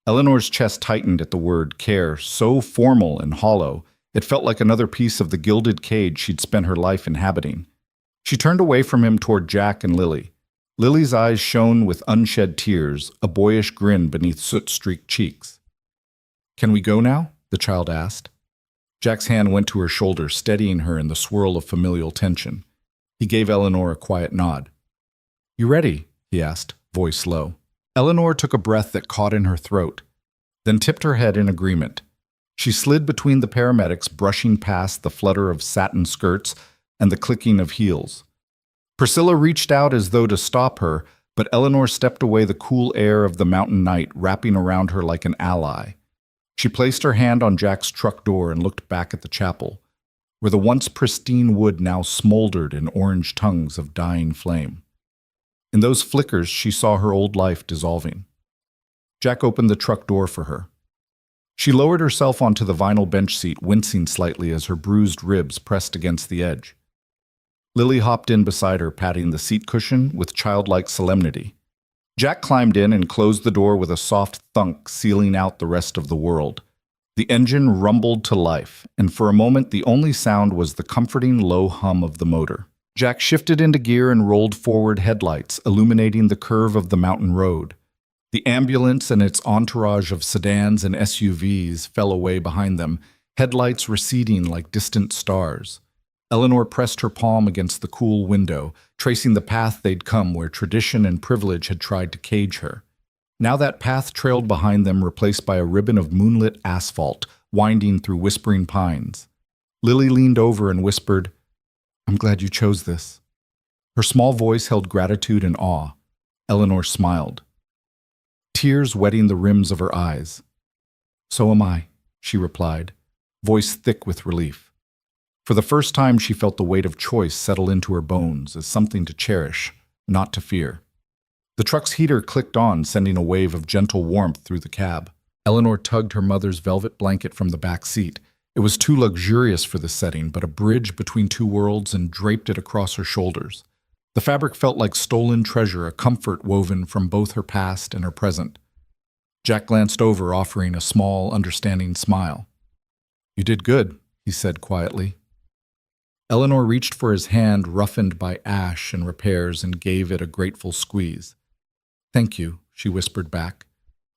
Eleanor's chest tightened at the word care, so formal and hollow, it felt like another piece of the gilded cage she'd spent her life inhabiting. She turned away from him toward Jack and Lily. Lily's eyes shone with unshed tears, a boyish grin beneath soot-streaked cheeks. "Can we go now?" the child asked. Jack's hand went to her shoulder, steadying her in the swirl of familial tension. He gave Eleanor a quiet nod. "You ready?" he asked, voice low. Eleanor took a breath that caught in her throat, then tipped her head in agreement. She slid between the paramedics, brushing past the flutter of satin skirts and the clicking of heels. Priscilla reached out as though to stop her, but Eleanor stepped away, the cool air of the mountain night wrapping around her like an ally. She placed her hand on Jack's truck door and looked back at the chapel, where the once pristine wood now smoldered in orange tongues of dying flame. In those flickers, she saw her old life dissolving. Jack opened the truck door for her. She lowered herself onto the vinyl bench seat, wincing slightly as her bruised ribs pressed against the edge. Lily hopped in beside her, patting the seat cushion with childlike solemnity. Jack climbed in and closed the door with a soft thunk, sealing out the rest of the world. The engine rumbled to life, and for a moment the only sound was the comforting low hum of the motor. Jack shifted into gear and rolled forward, headlights illuminating the curve of the mountain road. The ambulance and its entourage of sedans and SUVs fell away behind them, headlights receding like distant stars. Eleanor pressed her palm against the cool window, tracing the path they'd come where tradition and privilege had tried to cage her. Now that path trailed behind them, replaced by a ribbon of moonlit asphalt, winding through whispering pines. Lily leaned over and whispered, "I'm glad you chose this." Her small voice held gratitude and awe. Eleanor smiled, tears wetting the rims of her eyes. "So am I," she replied, voice thick with relief. For the first time, she felt the weight of choice settle into her bones as something to cherish, not to fear. The truck's heater clicked on, sending a wave of gentle warmth through the cab. Eleanor tugged her mother's velvet blanket from the back seat. It was too luxurious for the setting, but a bridge between two worlds, and draped it across her shoulders. The fabric felt like stolen treasure, a comfort woven from both her past and her present. Jack glanced over, offering a small, understanding smile. "You did good," he said quietly. Eleanor reached for his hand, roughened by ash and repairs, and gave it a grateful squeeze. "Thank you," she whispered back.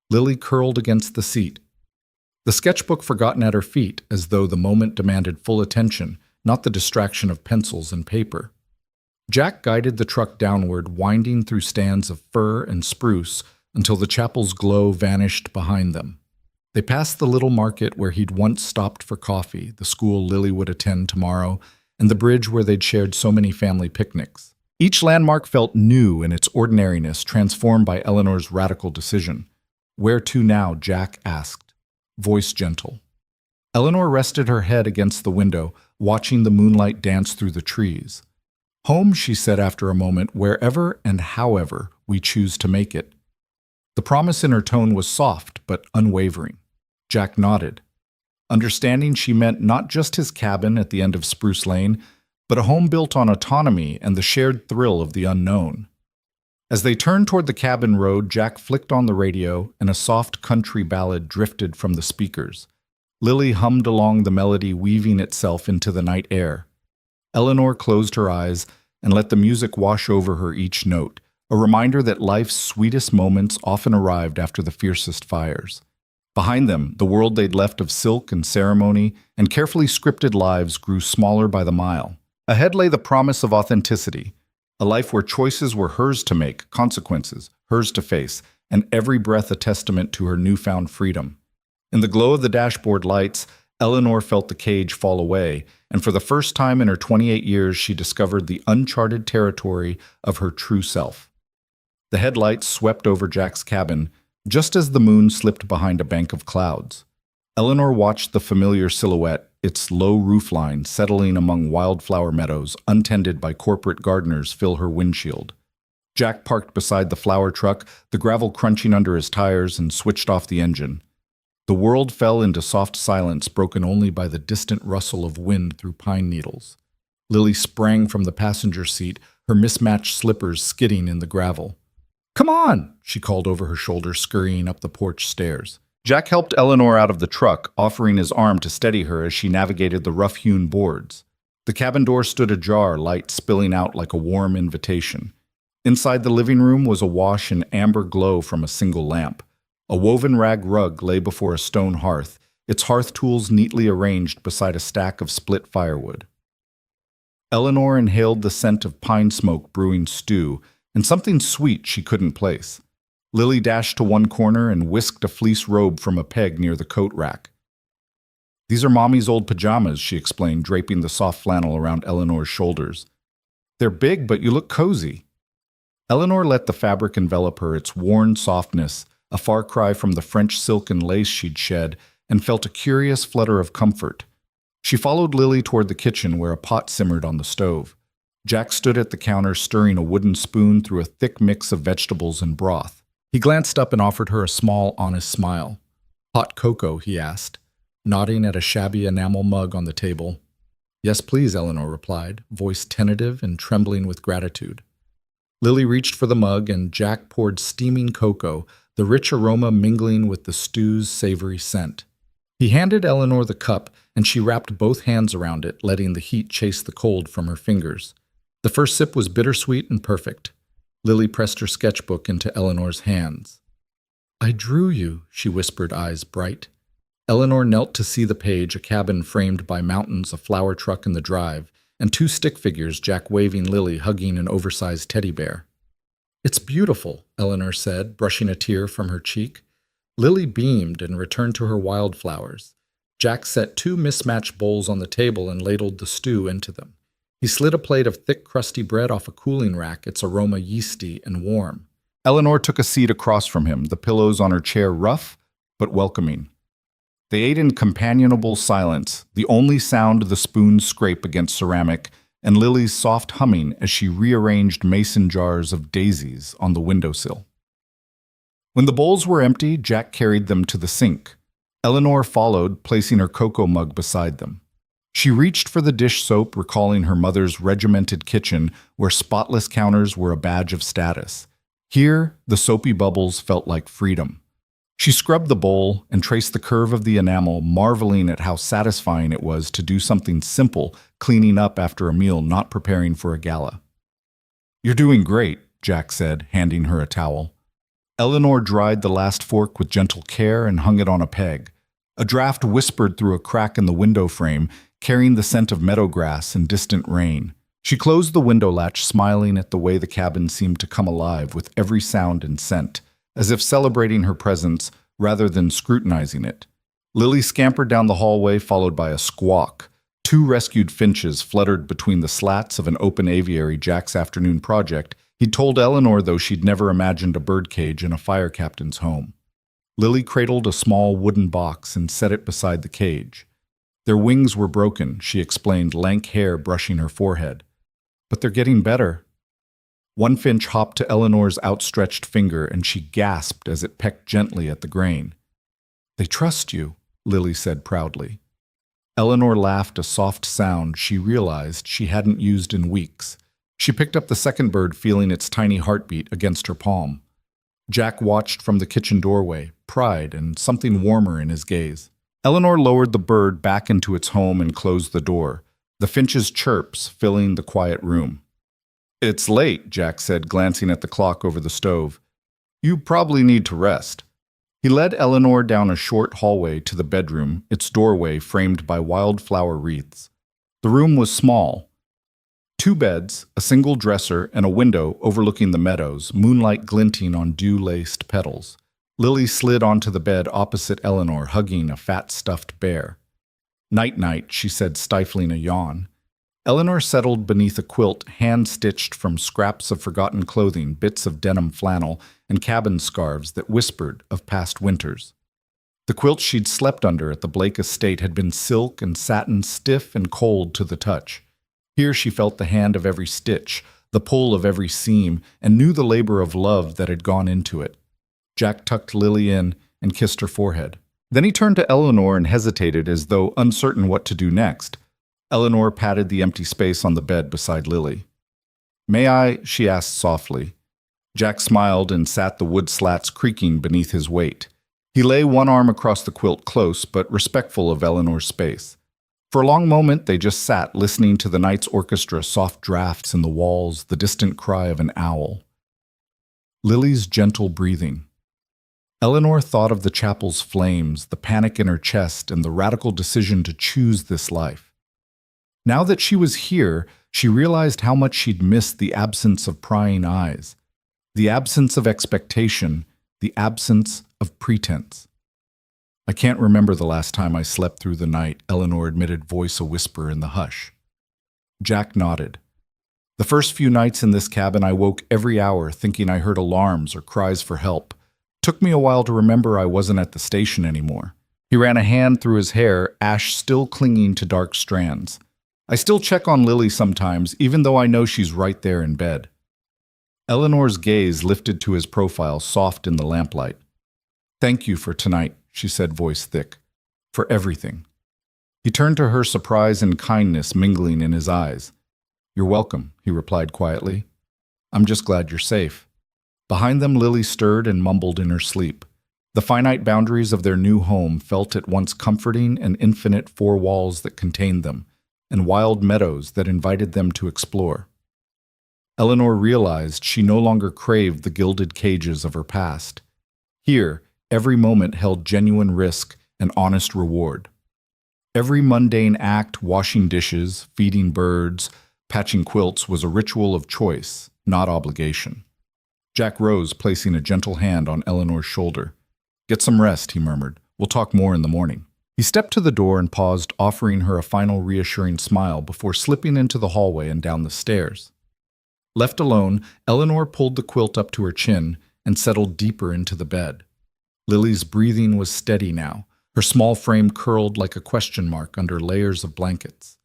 Lily curled against the seat, the sketchbook forgotten at her feet, as though the moment demanded full attention, not the distraction of pencils and paper. Jack guided the truck downward, winding through stands of fir and spruce until the chapel's glow vanished behind them. They passed the little market where he'd once stopped for coffee, the school Lily would attend tomorrow, and the bridge where they'd shared so many family picnics. Each landmark felt new in its ordinariness, transformed by Eleanor's radical decision. "Where to now?" Jack asked, voice gentle. Eleanor rested her head against the window, watching the moonlight dance through the trees. Home, she said after a moment, wherever and however we choose to make it. The promise in her tone was soft but unwavering. Jack nodded, understanding she meant not just his cabin at the end of Spruce Lane, but a home built on autonomy and the shared thrill of the unknown. As they turned toward the cabin road, Jack flicked on the radio and a soft country ballad drifted from the speakers. Lily hummed along the melody, weaving itself into the night air. Eleanor closed her eyes and let the music wash over her each note, a reminder that life's sweetest moments often arrived after the fiercest fires. Behind them, the world they'd left of silk and ceremony and carefully scripted lives grew smaller by the mile. Ahead lay the promise of authenticity, a life where choices were hers to make, consequences hers to face, and every breath a testament to her newfound freedom. In the glow of the dashboard lights, Eleanor felt the cage fall away, and for the first time in her 28 years, she discovered the uncharted territory of her true self. The headlights swept over Jack's cabin, just as the moon slipped behind a bank of clouds. Eleanor watched the familiar silhouette, its low roofline settling among wildflower meadows, untended by corporate gardeners, fill her windshield. Jack parked beside the flower truck, the gravel crunching under his tires, and switched off the engine. The world fell into soft silence, broken only by the distant rustle of wind through pine needles. Lily sprang from the passenger seat, her mismatched slippers skidding in the gravel. "Come on," she called over her shoulder, scurrying up the porch stairs. Jack helped Eleanor out of the truck, offering his arm to steady her as she navigated the rough-hewn boards. The cabin door stood ajar, light spilling out like a warm invitation. Inside the living room was awash in amber glow from a single lamp. A woven rag rug lay before a stone hearth, its hearth tools neatly arranged beside a stack of split firewood. Eleanor inhaled the scent of pine smoke brewing stew, and something sweet she couldn't place. Lily dashed to one corner and whisked a fleece robe from a peg near the coat rack. "These are Mommy's old pajamas," she explained, draping the soft flannel around Eleanor's shoulders. "They're big, but you look cozy." Eleanor let the fabric envelop her, its worn softness, a far cry from the French silk and lace she'd shed, and felt a curious flutter of comfort. She followed Lily toward the kitchen where a pot simmered on the stove. Jack stood at the counter stirring a wooden spoon through a thick mix of vegetables and broth. He glanced up and offered her a small, honest smile. "Hot cocoa?" he asked, nodding at a shabby enamel mug on the table. "Yes, please," Eleanor replied, voice tentative and trembling with gratitude. Lily reached for the mug and Jack poured steaming cocoa, the rich aroma mingling with the stew's savory scent. He handed Eleanor the cup, and she wrapped both hands around it, letting the heat chase the cold from her fingers. The first sip was bittersweet and perfect. Lily pressed her sketchbook into Eleanor's hands. "I drew you," she whispered, eyes bright. Eleanor knelt to see the page, a cabin framed by mountains, a flower truck in the drive, and two stick figures, Jack waving, Lily hugging an oversized teddy bear. "It's beautiful," Eleanor said, brushing a tear from her cheek. Lily beamed and returned to her wildflowers. Jack set two mismatched bowls on the table and ladled the stew into them. He slid a plate of thick, crusty bread off a cooling rack, its aroma yeasty and warm. Eleanor took a seat across from him, the pillows on her chair rough but welcoming. They ate in companionable silence, the only sound the spoon's scrape against ceramic, and Lily's soft humming as she rearranged mason jars of daisies on the windowsill. When the bowls were empty, Jack carried them to the sink. Eleanor followed, placing her cocoa mug beside them. She reached for the dish soap, recalling her mother's regimented kitchen where spotless counters were a badge of status. Here, the soapy bubbles felt like freedom. She scrubbed the bowl and traced the curve of the enamel, marveling at how satisfying it was to do something simple, cleaning up after a meal, not preparing for a gala. "You're doing great," Jack said, handing her a towel. Eleanor dried the last fork with gentle care and hung it on a peg. A draft whispered through a crack in the window frame, carrying the scent of meadow grass and distant rain. She closed the window latch, smiling at the way the cabin seemed to come alive with every sound and scent, as if celebrating her presence rather than scrutinizing it. Lily scampered down the hallway, followed by a squawk. Two rescued finches fluttered between the slats of an open aviary, Jack's afternoon project. He'd told Eleanor, though, she'd never imagined a birdcage in a fire captain's home. Lily cradled a small wooden box and set it beside the cage. Their wings were broken, she explained, lank hair brushing her forehead. But they're getting better. One finch hopped to Eleanor's outstretched finger, and she gasped as it pecked gently at the grain. They trust you, Lily said proudly. Eleanor laughed, a soft sound she realized she hadn't used in weeks. She picked up the second bird, feeling its tiny heartbeat against her palm. Jack watched from the kitchen doorway, pride and something warmer in his gaze. Eleanor lowered the bird back into its home and closed the door, the finch's chirps filling the quiet room. It's late, Jack said, glancing at the clock over the stove. You probably need to rest. He led Eleanor down a short hallway to the bedroom, its doorway framed by wildflower wreaths. The room was small. 2 beds, a single dresser, and a window overlooking the meadows, moonlight glinting on dew-laced petals. Lily slid onto the bed opposite Eleanor, hugging a fat stuffed bear. Night-night, she said, stifling a yawn. Eleanor settled beneath a quilt hand-stitched from scraps of forgotten clothing, bits of denim flannel, and cabin scarves that whispered of past winters. The quilt she'd slept under at the Blake estate had been silk and satin, stiff and cold to the touch. Here she felt the hand of every stitch, the pull of every seam, and knew the labor of love that had gone into it. Jack tucked Lily in and kissed her forehead. Then he turned to Eleanor and hesitated as though uncertain what to do next. Eleanor patted the empty space on the bed beside Lily. May I? She asked softly. Jack smiled and sat, the wood slats creaking beneath his weight. He lay one arm across the quilt, close but respectful of Eleanor's space. For a long moment they just sat, listening to the night's orchestra, soft drafts in the walls, the distant cry of an owl. Lily's gentle breathing. Eleanor thought of the chapel's flames, the panic in her chest, and the radical decision to choose this life. Now that she was here, she realized how much she'd missed the absence of prying eyes, the absence of expectation, the absence of pretense. I can't remember the last time I slept through the night, Eleanor admitted, voice a whisper in the hush. Jack nodded. The first few nights in this cabin I woke every hour thinking I heard alarms or cries for help. Took me a while to remember I wasn't at the station anymore. He ran a hand through his hair, ash still clinging to dark strands. I still check on Lily sometimes, even though I know she's right there in bed. Eleanor's gaze lifted to his profile, soft in the lamplight. Thank you for tonight, she said, voice thick. For everything. He turned to her, surprise and kindness mingling in his eyes. You're welcome, he replied quietly. I'm just glad you're safe. Behind them, Lily stirred and mumbled in her sleep. The finite boundaries of their new home felt at once comforting and infinite, 4 walls that contained them, and wild meadows that invited them to explore. Eleanor realized she no longer craved the gilded cages of her past. Here, every moment held genuine risk and honest reward. Every mundane act, washing dishes, feeding birds, patching quilts, was a ritual of choice, not obligation. Jack rose, placing a gentle hand on Eleanor's shoulder. Get some rest, he murmured. We'll talk more in the morning. He stepped to the door and paused, offering her a final reassuring smile before slipping into the hallway and down the stairs. Left alone, Eleanor pulled the quilt up to her chin and settled deeper into the bed. Lily's breathing was steady now, her small frame curled like a question mark under layers of blankets.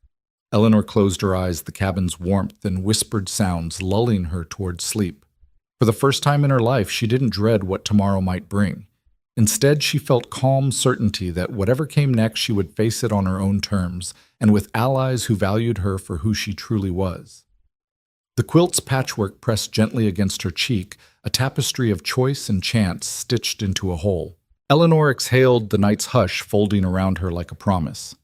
Eleanor closed her eyes, the cabin's warmth and whispered sounds lulling her toward sleep. For the first time in her life, she didn't dread what tomorrow might bring. Instead, she felt calm certainty that whatever came next, she would face it on her own terms, and with allies who valued her for who she truly was. The quilt's patchwork pressed gently against her cheek, a tapestry of choice and chance stitched into a whole. Eleanor exhaled, the night's hush folding around her like a promise.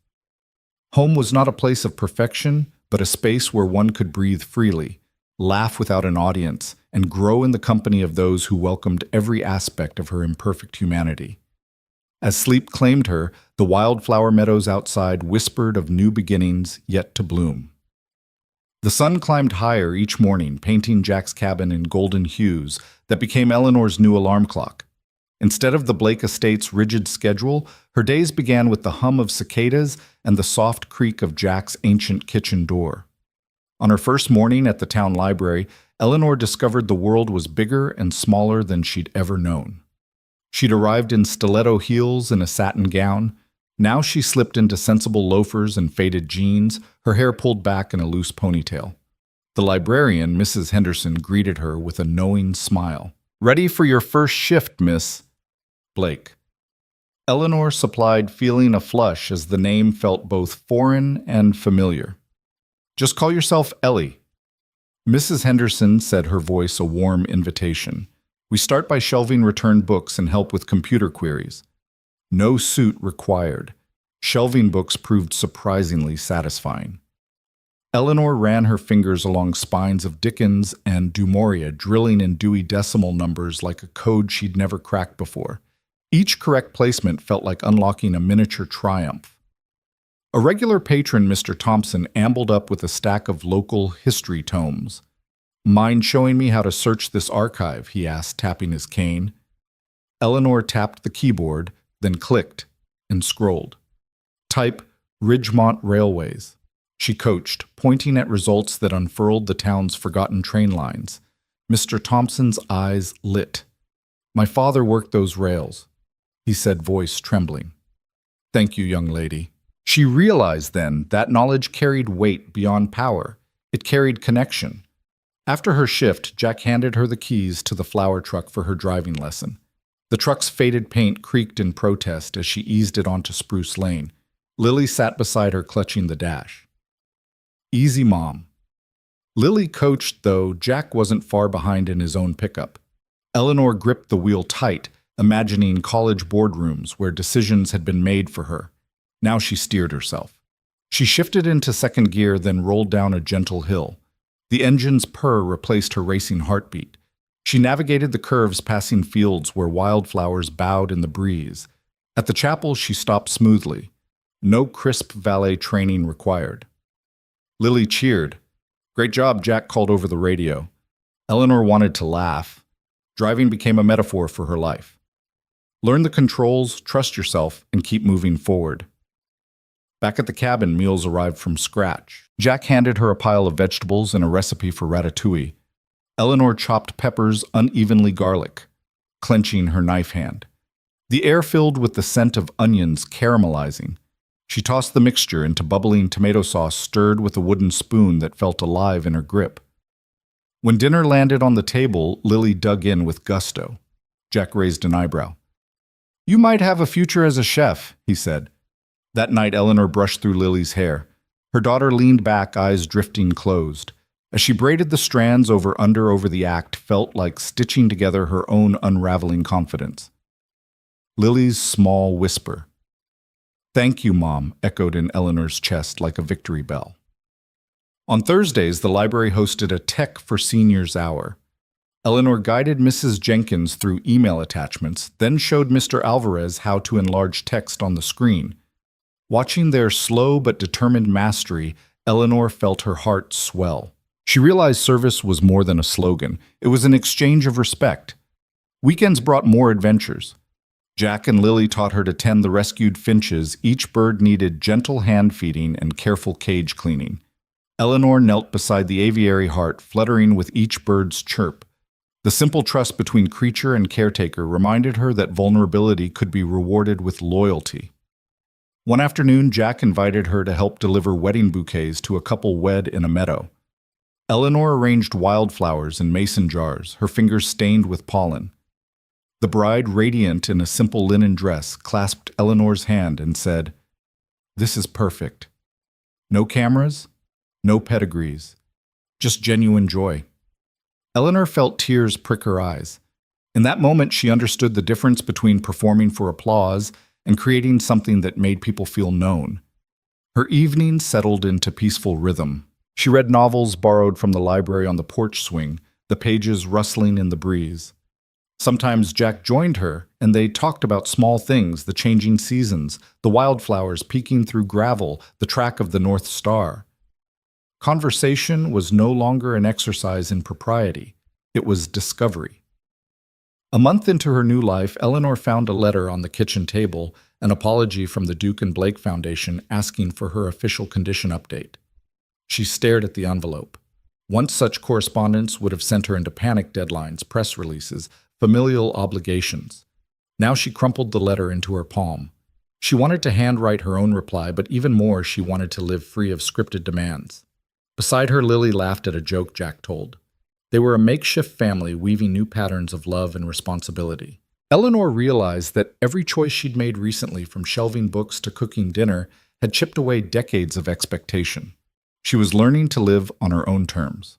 Home was not a place of perfection, but a space where one could breathe freely, laugh without an audience, and grow in the company of those who welcomed every aspect of her imperfect humanity. As sleep claimed her, the wildflower meadows outside whispered of new beginnings yet to bloom. The sun climbed higher each morning, painting Jack's cabin in golden hues that became Eleanor's new alarm clock. Instead of the Blake estate's rigid schedule, her days began with the hum of cicadas and the soft creak of Jack's ancient kitchen door. On her first morning at the town library, Eleanor discovered the world was bigger and smaller than she'd ever known. She'd arrived in stiletto heels and a satin gown, Now she slipped into sensible loafers and faded jeans, her hair pulled back in a loose ponytail. The librarian, Mrs. Henderson, greeted her with a knowing smile. "Ready for your first shift, Miss Blake." Eleanor supplied, feeling a flush as the name felt both foreign and familiar. "Just call yourself Ellie." Mrs. Henderson said, her voice a warm invitation. "We start by shelving returned books and help with computer queries. No suit required." Shelving books proved surprisingly satisfying. Eleanor ran her fingers along spines of Dickens and Du Maurier, drilling in Dewey Decimal numbers like a code she'd never cracked before. Each correct placement felt like unlocking a miniature triumph. A regular patron, Mr. Thompson, ambled up with a stack of local history tomes. "Mind showing me how to search this archive?" he asked, tapping his cane. Eleanor tapped the keyboard, then clicked and scrolled. "Type Ridgemont Railways," she coached, pointing at results that unfurled the town's forgotten train lines. Mr. Thompson's eyes lit. "My father worked those rails," he said, voice trembling. "Thank you, young lady." She realized then that knowledge carried weight beyond power. It carried connection. After her shift, Jack handed her the keys to the flower truck for her driving lesson. The truck's faded paint creaked in protest as she eased it onto Spruce Lane. Lily sat beside her, clutching the dash. "Easy, Mom." Lily coached, though Jack wasn't far behind in his own pickup. Eleanor gripped the wheel tight, imagining college boardrooms where decisions had been made for her. Now she steered herself. She shifted into second gear, then rolled down a gentle hill. The engine's purr replaced her racing heartbeat. She navigated the curves, passing fields where wildflowers bowed in the breeze. At the chapel, she stopped smoothly. No crisp valet training required. Lily cheered. "Great job," Jack called over the radio. Eleanor wanted to laugh. Driving became a metaphor for her life. Learn the controls, trust yourself, and keep moving forward. Back at the cabin, meals arrived from scratch. Jack handed her a pile of vegetables and a recipe for ratatouille. Eleanor chopped peppers, unevenly garlic, clenching her knife hand. The air filled with the scent of onions caramelizing. She tossed the mixture into bubbling tomato sauce, stirred with a wooden spoon that felt alive in her grip. When dinner landed on the table, Lily dug in with gusto. Jack raised an eyebrow. "You might have a future as a chef," he said. That night, Eleanor brushed through Lily's hair. Her daughter leaned back, eyes drifting closed. As she braided the strands over the act, felt like stitching together her own unraveling confidence. Lily's small whisper. "Thank you, Mom," echoed in Eleanor's chest like a victory bell. On Thursdays, the library hosted a Tech for Seniors hour. Eleanor guided Mrs. Jenkins through email attachments, then showed Mr. Alvarez how to enlarge text on the screen. Watching their slow but determined mastery, Eleanor felt her heart swell. She realized service was more than a slogan. It was an exchange of respect. Weekends brought more adventures. Jack and Lily taught her to tend the rescued finches. Each bird needed gentle hand feeding and careful cage cleaning. Eleanor knelt beside the aviary heart, fluttering with each bird's chirp. The simple trust between creature and caretaker reminded her that vulnerability could be rewarded with loyalty. One afternoon, Jack invited her to help deliver wedding bouquets to a couple wed in a meadow. Eleanor arranged wildflowers in mason jars, her fingers stained with pollen. The bride, radiant in a simple linen dress, clasped Eleanor's hand and said, "This is perfect. No cameras, no pedigrees, just genuine joy." Eleanor felt tears prick her eyes. In that moment, she understood the difference between performing for applause and creating something that made people feel known. Her evenings settled into peaceful rhythm. She read novels borrowed from the library on the porch swing, the pages rustling in the breeze. Sometimes Jack joined her, and they talked about small things, the changing seasons, the wildflowers peeking through gravel, the track of the North Star. Conversation was no longer an exercise in propriety. It was discovery. A month into her new life, Eleanor found a letter on the kitchen table, an apology from the Duke and Blake Foundation asking for her official condition update. She stared at the envelope. Once such correspondence would have sent her into panic deadlines, press releases, familial obligations. Now she crumpled the letter into her palm. She wanted to handwrite her own reply, but even more, she wanted to live free of scripted demands. Beside her, Lily laughed at a joke Jack told. They were a makeshift family weaving new patterns of love and responsibility. Eleanor realized that every choice she'd made recently, from shelving books to cooking dinner, had chipped away decades of expectation. She was learning to live on her own terms.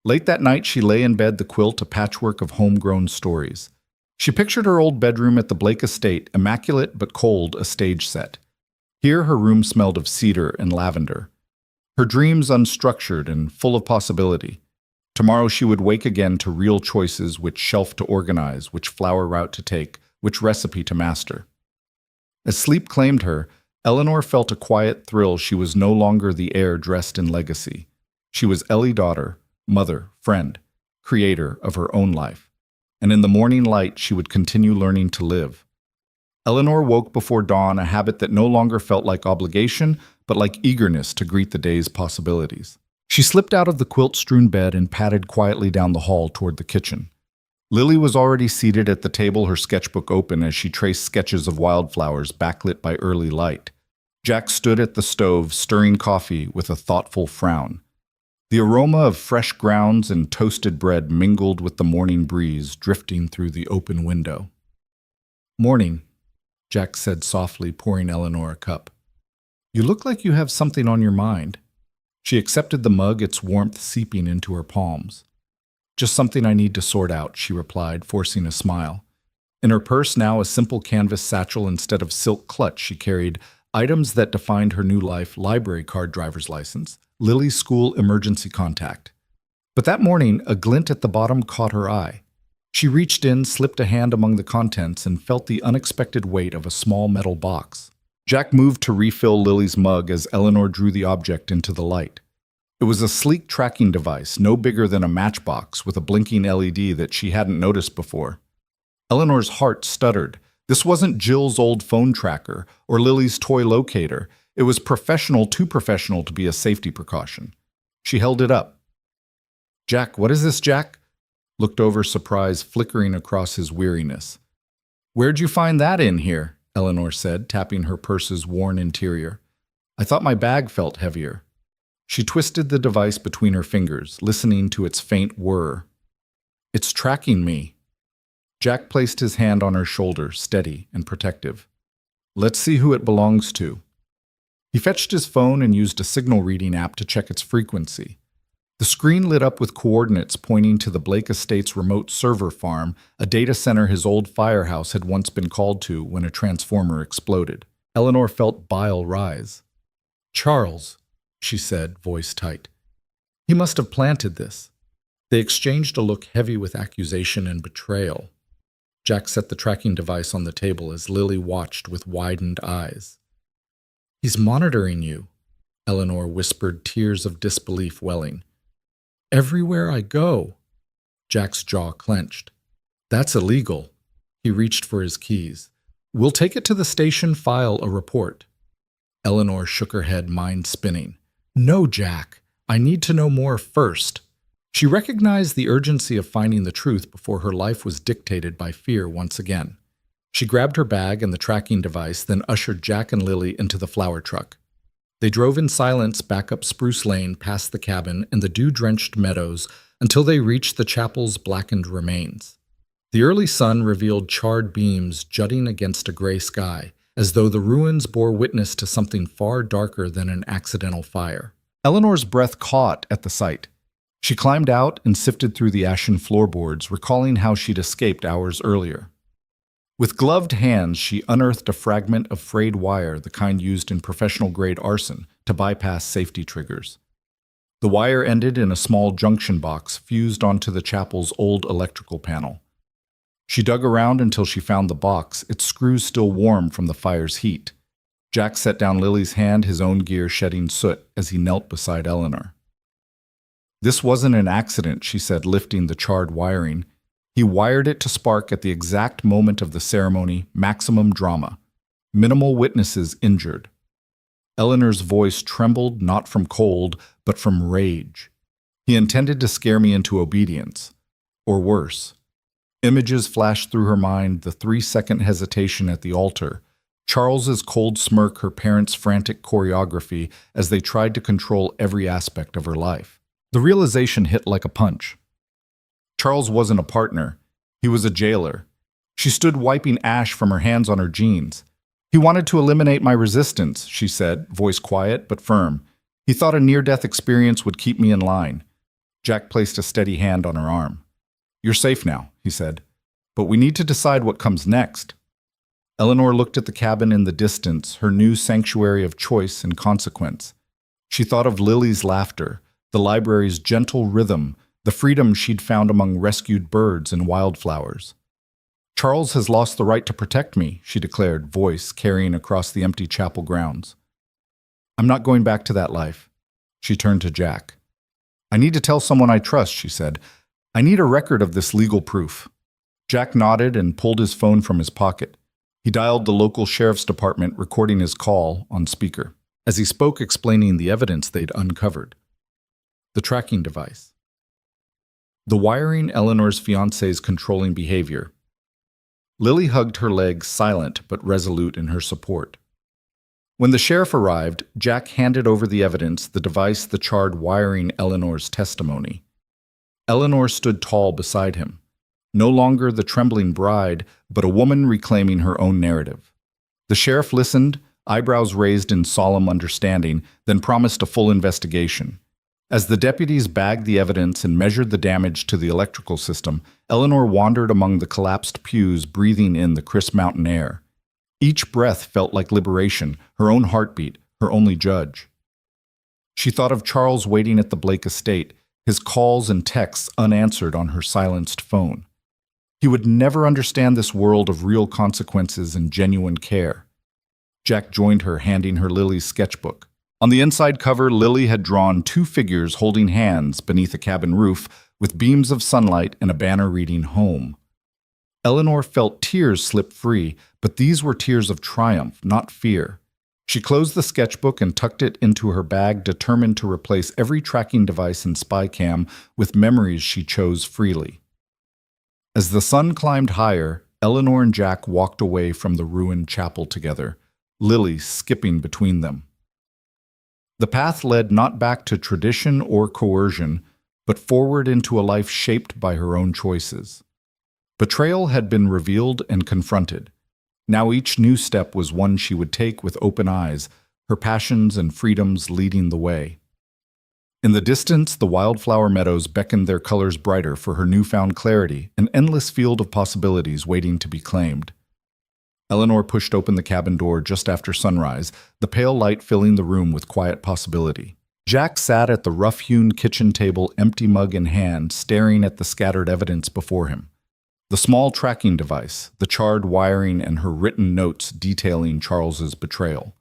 Late that night, she lay in bed, the quilt a patchwork of homegrown stories. She pictured her old bedroom at the Blake estate, immaculate but cold, a stage set. Here, her room smelled of cedar and lavender. Her dreams unstructured and full of possibility. Tomorrow she would wake again to real choices: which shelf to organize, which flower route to take, which recipe to master. As sleep claimed her, Eleanor felt a quiet thrill. She was no longer the heir dressed in legacy. She was Ellie, daughter, mother, friend, creator of her own life. And in the morning light, she would continue learning to live. Eleanor woke before dawn, a habit that no longer felt like obligation, but like eagerness to greet the day's possibilities. She slipped out of the quilt-strewn bed and padded quietly down the hall toward the kitchen. Lily was already seated at the table, her sketchbook open as she traced sketches of wildflowers backlit by early light. Jack stood at the stove, stirring coffee with a thoughtful frown. The aroma of fresh grounds and toasted bread mingled with the morning breeze drifting through the open window. "Morning," Jack said softly, pouring Eleanor a cup. "You look like you have something on your mind." She accepted the mug, its warmth seeping into her palms. "Just something I need to sort out," she replied, forcing a smile. In her purse now, a simple canvas satchel instead of silk clutch, she carried items that defined her new life: library card, driver's license, Lily's school emergency contact. But that morning, a glint at the bottom caught her eye. She reached in, slipped a hand among the contents, and felt the unexpected weight of a small metal box. Jack moved to refill Lily's mug as Eleanor drew the object into the light. It was a sleek tracking device, no bigger than a matchbox, with a blinking LED that she hadn't noticed before. Eleanor's heart stuttered. This wasn't Jill's old phone tracker or Lily's toy locator. It was professional, too professional to be a safety precaution. She held it up. "Jack, what is this, Jack?" Looked over, surprise flickering across his weariness. "Where'd you find that in here?" Eleanor said, tapping her purse's worn interior. "I thought my bag felt heavier." She twisted the device between her fingers, listening to its faint whir. "It's tracking me." Jack placed his hand on her shoulder, steady and protective. "Let's see who it belongs to." He fetched his phone and used a signal reading app to check its frequency. The screen lit up with coordinates pointing to the Blake Estate's remote server farm, a data center his old firehouse had once been called to when a transformer exploded. Eleanor felt bile rise. "Charles," she said, voice tight. "He must have planted this." They exchanged a look heavy with accusation and betrayal. Jack set the tracking device on the table as Lily watched with widened eyes. "He's monitoring you," Eleanor whispered, tears of disbelief welling. "Everywhere I go." Jack's jaw clenched. "That's illegal." He reached for his keys. "We'll take it to the station, file a report." Eleanor shook her head, mind spinning. "No, Jack. I need to know more first." She recognized the urgency of finding the truth before her life was dictated by fear once again. She grabbed her bag and the tracking device, then ushered Jack and Lily into the flower truck. They drove in silence back up Spruce Lane, past the cabin and the dew-drenched meadows, until they reached the chapel's blackened remains. The early sun revealed charred beams jutting against a gray sky, as though the ruins bore witness to something far darker than an accidental fire. Eleanor's breath caught at the sight. She climbed out and sifted through the ashen floorboards, recalling how she'd escaped hours earlier. With gloved hands, she unearthed a fragment of frayed wire, the kind used in professional-grade arson, to bypass safety triggers. The wire ended in a small junction box fused onto the chapel's old electrical panel. She dug around until she found the box, its screws still warm from the fire's heat. Jack set down Lily's hand, his own gear shedding soot as he knelt beside Eleanor. "This wasn't an accident," she said, lifting the charred wiring. "He wired it to spark at the exact moment of the ceremony, maximum drama. Minimal witnesses injured." Eleanor's voice trembled, not from cold, but from rage. "He intended to scare me into obedience. Or worse." Images flashed through her mind, the 3-second hesitation at the altar, Charles's cold smirk, her parents' frantic choreography as they tried to control every aspect of her life. The realization hit like a punch. Charles wasn't a partner. He was a jailer. She stood wiping ash from her hands on her jeans. He wanted to eliminate my resistance, she said, voice quiet but firm. He thought a near-death experience would keep me in line. Jack placed a steady hand on her arm. You're safe now, he said. But we need to decide what comes next. Eleanor looked at the cabin in the distance, her new sanctuary of choice and consequence. She thought of Lily's laughter, the library's gentle rhythm, the freedom she'd found among rescued birds and wildflowers. Charles has lost the right to protect me, she declared, voice carrying across the empty chapel grounds. I'm not going back to that life. She turned to Jack. I need to tell someone I trust, she said. I need a record of this legal proof. Jack nodded and pulled his phone from his pocket. He dialed the local sheriff's department, recording his call on speaker. As he spoke, explaining the evidence they'd uncovered. The tracking device. The wiring Eleanor's fiancé's controlling behavior. Lily hugged her legs, silent but resolute in her support. When the sheriff arrived, Jack handed over the evidence, the device, the charred wiring Eleanor's testimony. Eleanor stood tall beside him. No longer the trembling bride, but a woman reclaiming her own narrative. The sheriff listened, eyebrows raised in solemn understanding, then promised a full investigation. As the deputies bagged the evidence and measured the damage to the electrical system, Eleanor wandered among the collapsed pews, breathing in the crisp mountain air. Each breath felt like liberation, her own heartbeat, her only judge. She thought of Charles waiting at the Blake estate, his calls and texts unanswered on her silenced phone. He would never understand this world of real consequences and genuine care. Jack joined her, handing her Lily's sketchbook. On the inside cover, Lily had drawn two figures holding hands beneath a cabin roof with beams of sunlight and a banner reading home. Eleanor felt tears slip free, but these were tears of triumph, not fear. She closed the sketchbook and tucked it into her bag, determined to replace every tracking device and spy cam with memories she chose freely. As the sun climbed higher, Eleanor and Jack walked away from the ruined chapel together, Lily skipping between them. The path led not back to tradition or coercion, but forward into a life shaped by her own choices. Betrayal had been revealed and confronted. Now each new step was one she would take with open eyes, her passions and freedoms leading the way. In the distance, the wildflower meadows beckoned their colors brighter for her newfound clarity, an endless field of possibilities waiting to be claimed. Eleanor pushed open the cabin door just after sunrise, the pale light filling the room with quiet possibility. Jack sat at the rough-hewn kitchen table, empty mug in hand, staring at the scattered evidence before him. The small tracking device, the charred wiring, and her written notes detailing Charles's betrayal.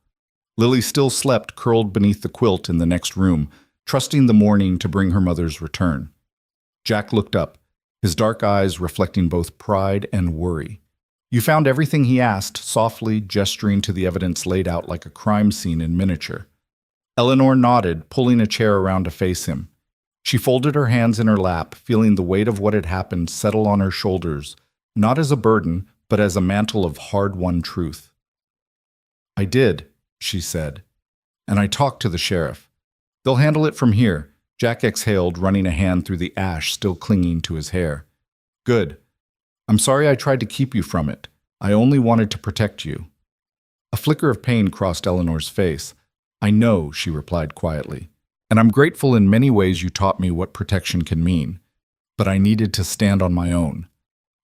Lily still slept, curled beneath the quilt in the next room, trusting the morning to bring her mother's return. Jack looked up, his dark eyes reflecting both pride and worry. You found everything, he asked, softly gesturing to the evidence laid out like a crime scene in miniature. Eleanor nodded, pulling a chair around to face him. She folded her hands in her lap, feeling the weight of what had happened settle on her shoulders, not as a burden, but as a mantle of hard-won truth. I did, she said, and I talked to the sheriff. They'll handle it from here. Jack exhaled, running a hand through the ash still clinging to his hair. Good. I'm sorry I tried to keep you from it. I only wanted to protect you. A flicker of pain crossed Eleanor's face. I know, she replied quietly, and I'm grateful in many ways you taught me what protection can mean. But I needed to stand on my own.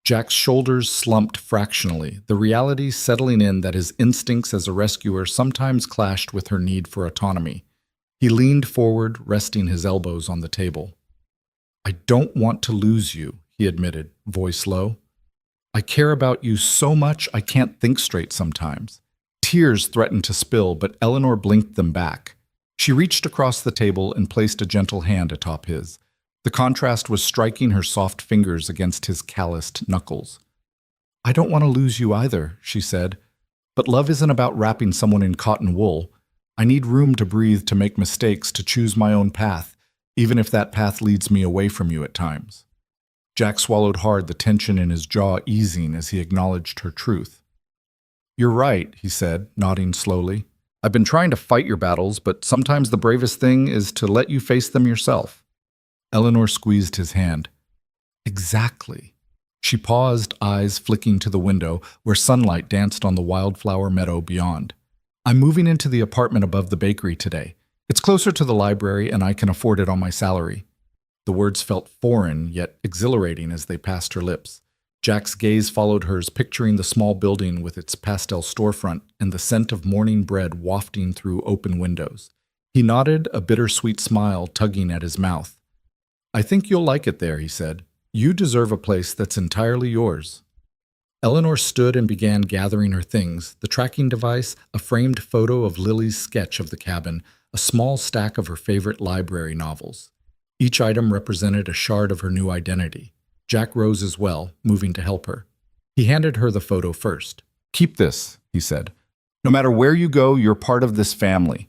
Jack's shoulders slumped fractionally, the reality settling in that his instincts as a rescuer sometimes clashed with her need for autonomy. He leaned forward, resting his elbows on the table. I don't want to lose you, he admitted, voice low. I care about you so much I can't think straight sometimes. Tears threatened to spill, but Eleanor blinked them back. She reached across the table and placed a gentle hand atop his. The contrast was striking her soft fingers against his calloused knuckles. I don't want to lose you either, she said. But love isn't about wrapping someone in cotton wool. I need room to breathe, to make mistakes, to choose my own path, even if that path leads me away from you at times. Jack swallowed hard, the tension in his jaw easing as he acknowledged her truth. You're right, he said, nodding slowly. I've been trying to fight your battles, but sometimes the bravest thing is to let you face them yourself. Eleanor squeezed his hand. Exactly. She paused, eyes flicking to the window where sunlight danced on the wildflower meadow beyond. I'm moving into the apartment above the bakery today. It's closer to the library and I can afford it on my salary. The words felt foreign, yet exhilarating as they passed her lips. Jack's gaze followed hers, picturing the small building with its pastel storefront and the scent of morning bread wafting through open windows. He nodded, a bittersweet smile tugging at his mouth. I think you'll like it there, he said. You deserve a place that's entirely yours. Eleanor stood and began gathering her things, the tracking device, a framed photo of Lily's sketch of the cabin, a small stack of her favorite library novels. Each item represented a shard of her new identity. Jack rose as well, moving to help her. He handed her the photo first. Keep this, he said. No matter where you go, you're part of this family.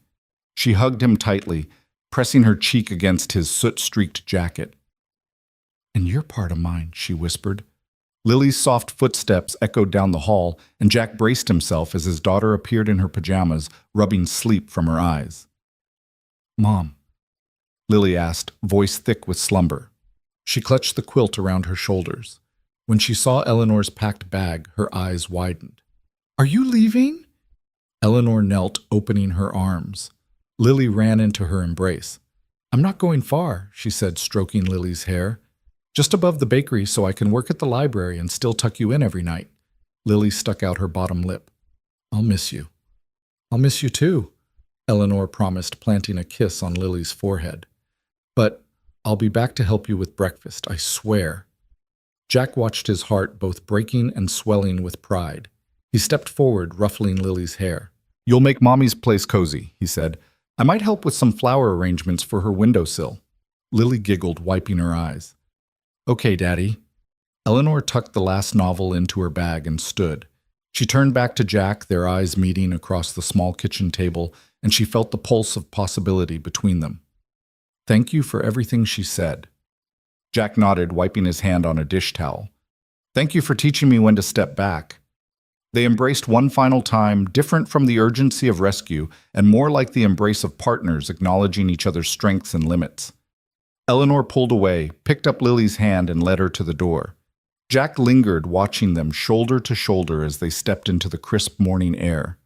She hugged him tightly, pressing her cheek against his soot-streaked jacket. And you're part of mine, she whispered. Lily's soft footsteps echoed down the hall, and Jack braced himself as his daughter appeared in her pajamas, rubbing sleep from her eyes. Mom, Lily asked, voice thick with slumber. She clutched the quilt around her shoulders. When she saw Eleanor's packed bag, her eyes widened. Are you leaving? Eleanor knelt, opening her arms. Lily ran into her embrace. I'm not going far, she said, stroking Lily's hair. Just above the bakery so I can work at the library and still tuck you in every night. Lily stuck out her bottom lip. I'll miss you. I'll miss you too, Eleanor promised, planting a kiss on Lily's forehead. But I'll be back to help you with breakfast, I swear. Jack watched his heart both breaking and swelling with pride. He stepped forward, ruffling Lily's hair. You'll make Mommy's place cozy, he said. I might help with some flower arrangements for her windowsill. Lily giggled, wiping her eyes. Okay, Daddy. Eleanor tucked the last novel into her bag and stood. She turned back to Jack, their eyes meeting across the small kitchen table, and she felt the pulse of possibility between them. Thank you for everything she said. Jack nodded, wiping his hand on a dish towel. Thank you for teaching me when to step back. They embraced one final time, different from the urgency of rescue, and more like the embrace of partners acknowledging each other's strengths and limits. Eleanor pulled away, picked up Lily's hand, and led her to the door. Jack lingered, watching them shoulder to shoulder as they stepped into the crisp morning air.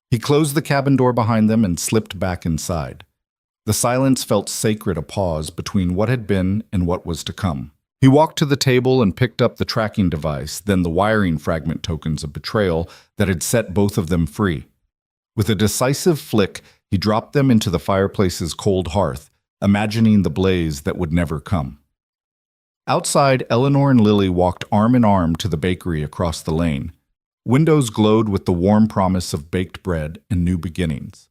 He closed the cabin door behind them and slipped back inside. The silence felt sacred, a pause between what had been and what was to come. He walked to the table and picked up the tracking device, then the wiring fragment tokens of betrayal that had set both of them free. With a decisive flick, he dropped them into the fireplace's cold hearth, imagining the blaze that would never come. Outside, Eleanor and Lily walked arm in arm to the bakery across the lane. Windows glowed with the warm promise of baked bread and new beginnings.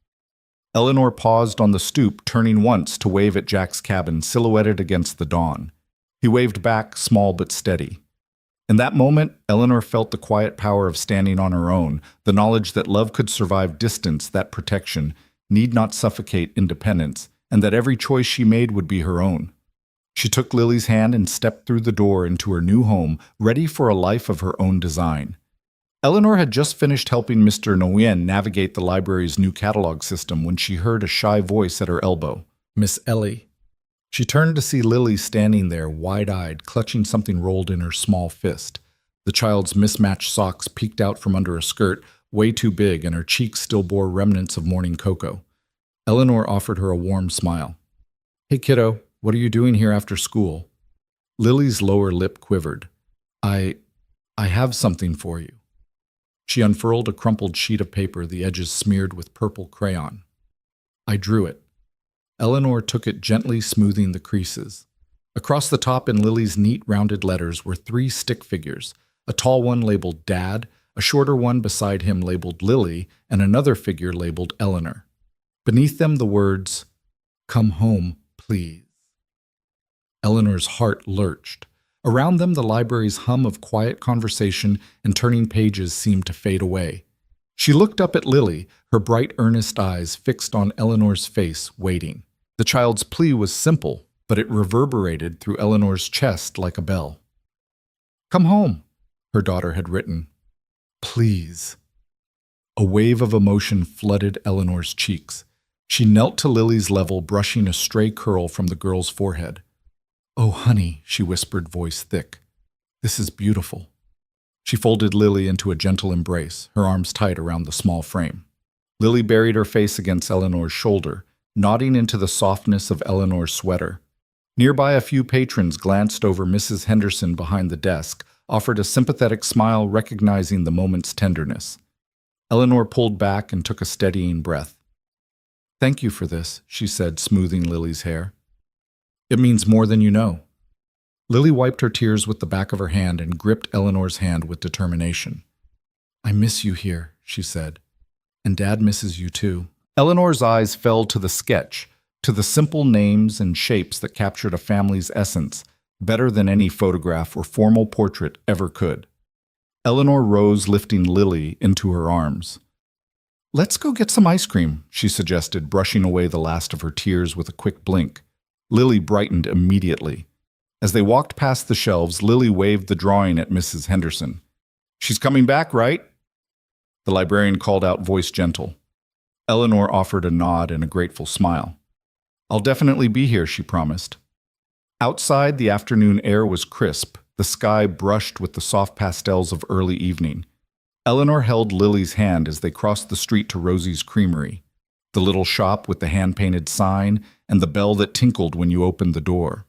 Eleanor paused on the stoop, turning once to wave at Jack's cabin silhouetted against the dawn. He waved back, small but steady. In that moment, Eleanor felt the quiet power of standing on her own, the knowledge that love could survive distance, that protection need not suffocate independence, and that every choice she made would be her own. She took Lily's hand and stepped through the door into her new home, ready for a life of her own design. Eleanor had just finished helping Mr. Nguyen navigate the library's new catalog system when she heard a shy voice at her elbow. Miss Ellie. She turned to see Lily standing there, wide-eyed, clutching something rolled in her small fist. The child's mismatched socks peeked out from under a skirt, way too big, and her cheeks still bore remnants of morning cocoa. Eleanor offered her a warm smile. Hey, kiddo, what are you doing here after school? Lily's lower lip quivered. I have something for you. She unfurled a crumpled sheet of paper, the edges smeared with purple crayon. I drew it. Eleanor took it, gently smoothing the creases. Across the top in Lily's neat rounded letters were 3 stick figures, a tall one labeled Dad, a shorter one beside him labeled Lily, and another figure labeled Eleanor. Beneath them the words, "Come home, please." Eleanor's heart lurched. Around them the library's hum of quiet conversation and turning pages seemed to fade away. She looked up at Lily, her bright, earnest eyes fixed on Eleanor's face, waiting. The child's plea was simple, but it reverberated through Eleanor's chest like a bell. "Come home," her daughter had written. "Please." A wave of emotion flooded Eleanor's cheeks. She knelt to Lily's level, brushing a stray curl from the girl's forehead. "Oh, honey," she whispered, voice thick. "This is beautiful." She folded Lily into a gentle embrace, her arms tight around the small frame. Lily buried her face against Eleanor's shoulder, nodding into the softness of Eleanor's sweater. Nearby, a few patrons glanced over Mrs. Henderson behind the desk, offered a sympathetic smile recognizing the moment's tenderness. Eleanor pulled back and took a steadying breath. "Thank you for this," she said, smoothing Lily's hair. "It means more than you know." Lily wiped her tears with the back of her hand and gripped Eleanor's hand with determination. "I miss you here," she said. "And Dad misses you too." Eleanor's eyes fell to the sketch, to the simple names and shapes that captured a family's essence better than any photograph or formal portrait ever could. Eleanor rose, lifting Lily into her arms. "Let's go get some ice cream," she suggested, brushing away the last of her tears with a quick blink. Lily brightened immediately. As they walked past the shelves, Lily waved the drawing at Mrs. Henderson. "She's coming back, right?" The librarian called out, voice gentle. Eleanor offered a nod and a grateful smile. "I'll definitely be here," she promised. Outside, the afternoon air was crisp, the sky brushed with the soft pastels of early evening. Eleanor held Lily's hand as they crossed the street to Rosie's Creamery, the little shop with the hand-painted sign and the bell that tinkled when you opened the door.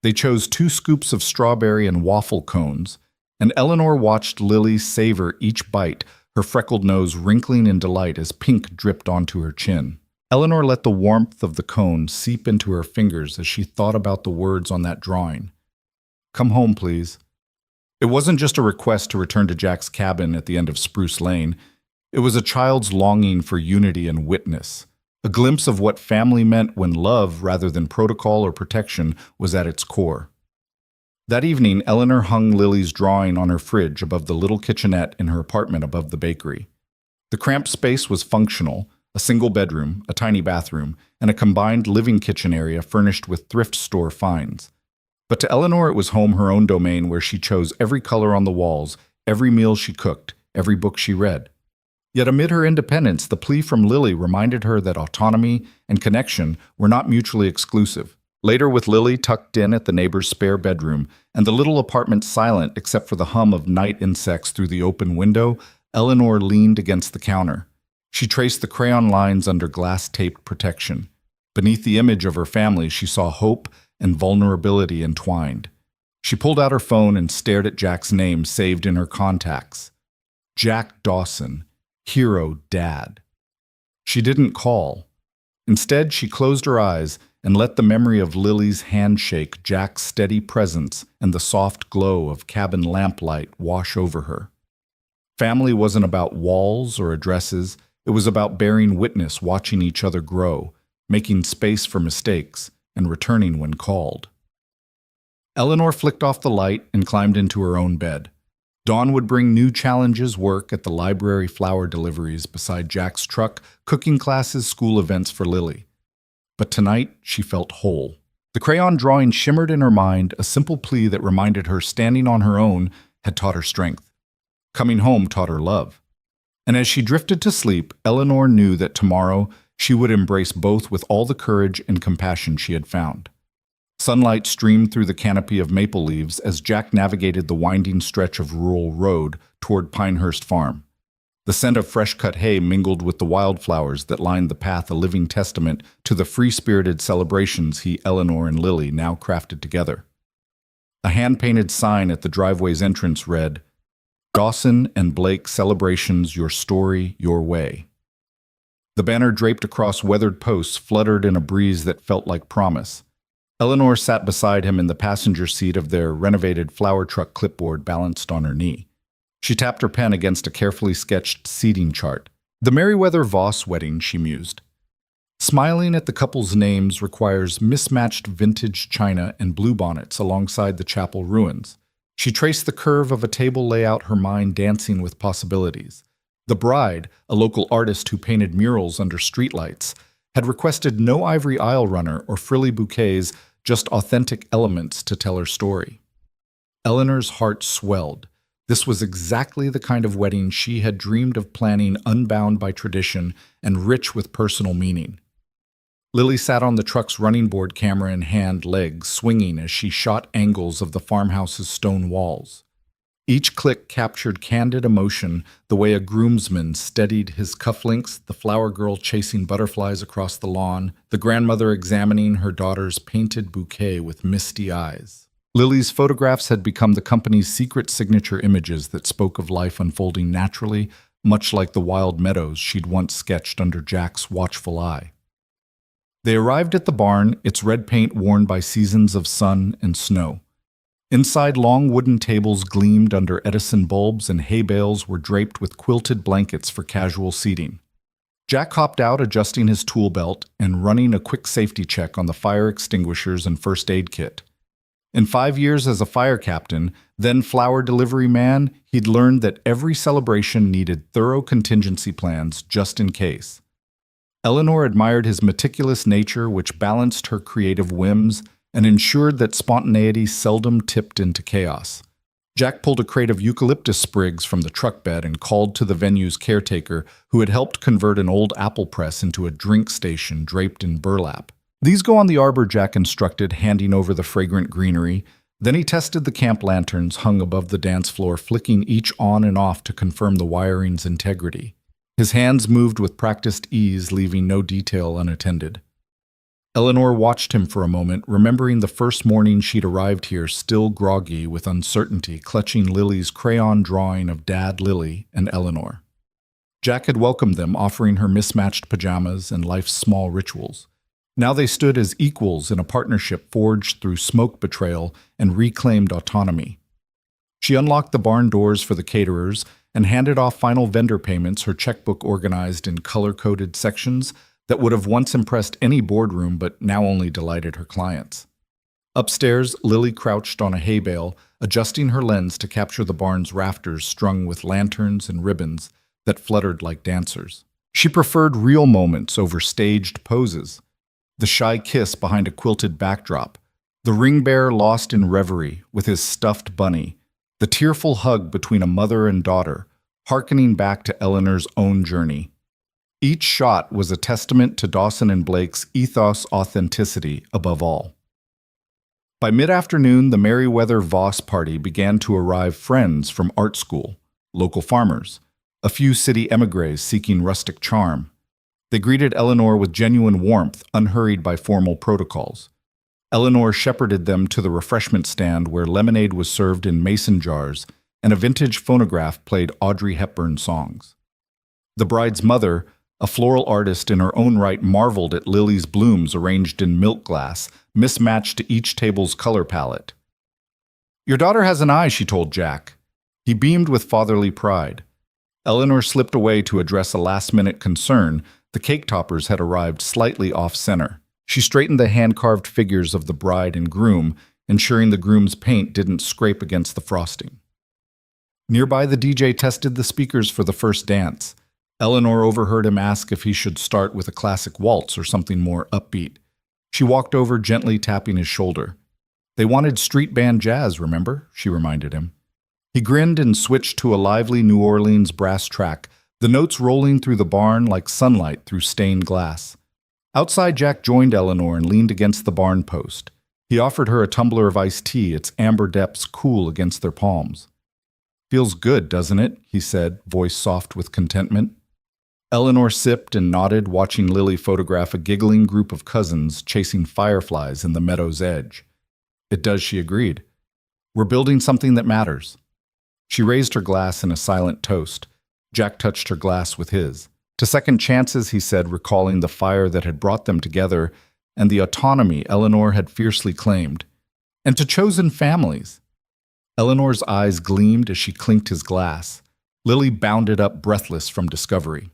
They chose 2 scoops of strawberry and waffle cones, and Eleanor watched Lily savor each bite, her freckled nose wrinkling in delight as pink dripped onto her chin. Eleanor let the warmth of the cone seep into her fingers as she thought about the words on that drawing. "Come home, please." It wasn't just a request to return to Jack's cabin at the end of Spruce Lane. It was a child's longing for unity and witness, a glimpse of what family meant when love, rather than protocol or protection, was at its core. That evening, Eleanor hung Lily's drawing on her fridge above the little kitchenette in her apartment above the bakery. The cramped space was functional, a single bedroom, a tiny bathroom, and a combined living kitchen area furnished with thrift store finds. But to Eleanor it was home, her own domain, where she chose every color on the walls, every meal she cooked, every book she read. Yet amid her independence, the plea from Lily reminded her that autonomy and connection were not mutually exclusive. Later, with Lily tucked in at the neighbor's spare bedroom, and the little apartment silent except for the hum of night insects through the open window, Eleanor leaned against the counter. She traced the crayon lines under glass-taped protection. Beneath the image of her family, she saw hope and vulnerability entwined. She pulled out her phone and stared at Jack's name saved in her contacts. Jack Dawson, hero dad. She didn't call. Instead, she closed her eyes and let the memory of Lily's handshake, Jack's steady presence, and the soft glow of cabin lamplight wash over her. Family wasn't about walls or addresses. It was about bearing witness, watching each other grow, making space for mistakes, and returning when called. Eleanor flicked off the light and climbed into her own bed. Dawn would bring new challenges, work at the library, flower deliveries beside Jack's truck, cooking classes, school events for Lily. But tonight, she felt whole. The crayon drawing shimmered in her mind, a simple plea that reminded her standing on her own had taught her strength. Coming home taught her love. And as she drifted to sleep, Eleanor knew that tomorrow she would embrace both with all the courage and compassion she had found. Sunlight streamed through the canopy of maple leaves as Jack navigated the winding stretch of rural road toward Pinehurst Farm. The scent of fresh-cut hay mingled with the wildflowers that lined the path, a living testament to the free-spirited celebrations he, Eleanor, and Lily now crafted together. A hand-painted sign at the driveway's entrance read, "Dawson and Blake Celebrations, Your Story, Your Way." The banner draped across weathered posts fluttered in a breeze that felt like promise. Eleanor sat beside him in the passenger seat of their renovated flower truck, clipboard balanced on her knee. She tapped her pen against a carefully sketched seating chart. "The Merriweather Voss wedding," she mused. Smiling at the couple's names requires mismatched vintage china and bluebonnets alongside the chapel ruins. She traced the curve of a table layout, her mind dancing with possibilities. The bride, a local artist who painted murals under streetlights, had requested no ivory aisle runner or frilly bouquets, just authentic elements to tell her story. Eleanor's heart swelled. This was exactly the kind of wedding she had dreamed of planning, unbound by tradition and rich with personal meaning. Lily sat on the truck's running board, camera in hand, legs swinging as she shot angles of the farmhouse's stone walls. Each click captured candid emotion, the way a groomsman steadied his cufflinks, the flower girl chasing butterflies across the lawn, the grandmother examining her daughter's painted bouquet with misty eyes. Lily's photographs had become the company's secret signature images that spoke of life unfolding naturally, much like the wild meadows she'd once sketched under Jack's watchful eye. They arrived at the barn, its red paint worn by seasons of sun and snow. Inside, long wooden tables gleamed under Edison bulbs, and hay bales were draped with quilted blankets for casual seating. Jack hopped out, adjusting his tool belt and running a quick safety check on the fire extinguishers and first aid kit. In 5 years as a fire captain, then flower delivery man, he'd learned that every celebration needed thorough contingency plans just in case. Eleanor admired his meticulous nature, which balanced her creative whims and ensured that spontaneity seldom tipped into chaos. Jack pulled a crate of eucalyptus sprigs from the truck bed and called to the venue's caretaker, who had helped convert an old apple press into a drink station draped in burlap. "These go on the arbor," Jack instructed, handing over the fragrant greenery. Then he tested the camp lanterns hung above the dance floor, flicking each on and off to confirm the wiring's integrity. His hands moved with practiced ease, leaving no detail unattended. Eleanor watched him for a moment, remembering the first morning she'd arrived here, still groggy with uncertainty, clutching Lily's crayon drawing of Dad, Lily, and Eleanor. Jack had welcomed them, offering her mismatched pajamas and life's small rituals. Now they stood as equals in a partnership forged through smoke betrayal and reclaimed autonomy. She unlocked the barn doors for the caterers and handed off final vendor payments, her checkbook organized in color-coded sections that would have once impressed any boardroom but now only delighted her clients. Upstairs, Lily crouched on a hay bale, adjusting her lens to capture the barn's rafters strung with lanterns and ribbons that fluttered like dancers. She preferred real moments over staged poses. The shy kiss behind a quilted backdrop, the ring bearer lost in reverie with his stuffed bunny, the tearful hug between a mother and daughter, hearkening back to Eleanor's own journey. Each shot was a testament to Dawson and Blake's ethos, authenticity above all. By mid-afternoon, the Merriweather Voss party began to arrive, friends from art school, local farmers, a few city émigrés seeking rustic charm. They greeted Eleanor with genuine warmth, unhurried by formal protocols. Eleanor shepherded them to the refreshment stand where lemonade was served in mason jars and a vintage phonograph played Audrey Hepburn songs. The bride's mother, a floral artist in her own right, marveled at Lily's blooms arranged in milk glass, mismatched to each table's color palette. "Your daughter has an eye," she told Jack. He beamed with fatherly pride. Eleanor slipped away to address a last-minute concern. The cake toppers had arrived slightly off-center. She straightened the hand-carved figures of the bride and groom, ensuring the groom's paint didn't scrape against the frosting. Nearby, the DJ tested the speakers for the first dance. Eleanor overheard him ask if he should start with a classic waltz or something more upbeat. She walked over, gently tapping his shoulder. "They wanted street band jazz, remember?" she reminded him. He grinned and switched to a lively New Orleans brass track, the notes rolling through the barn like sunlight through stained glass. Outside, Jack joined Eleanor and leaned against the barn post. He offered her a tumbler of iced tea, its amber depths cool against their palms. "Feels good, doesn't it?" he said, voice soft with contentment. Eleanor sipped and nodded, watching Lily photograph a giggling group of cousins chasing fireflies in the meadow's edge. "It does," she agreed. "We're building something that matters." She raised her glass in a silent toast. Jack touched her glass with his. "To second chances," he said, recalling the fire that had brought them together and the autonomy Eleanor had fiercely claimed. "And to chosen families." Eleanor's eyes gleamed as she clinked his glass. Lily bounded up, breathless from discovery.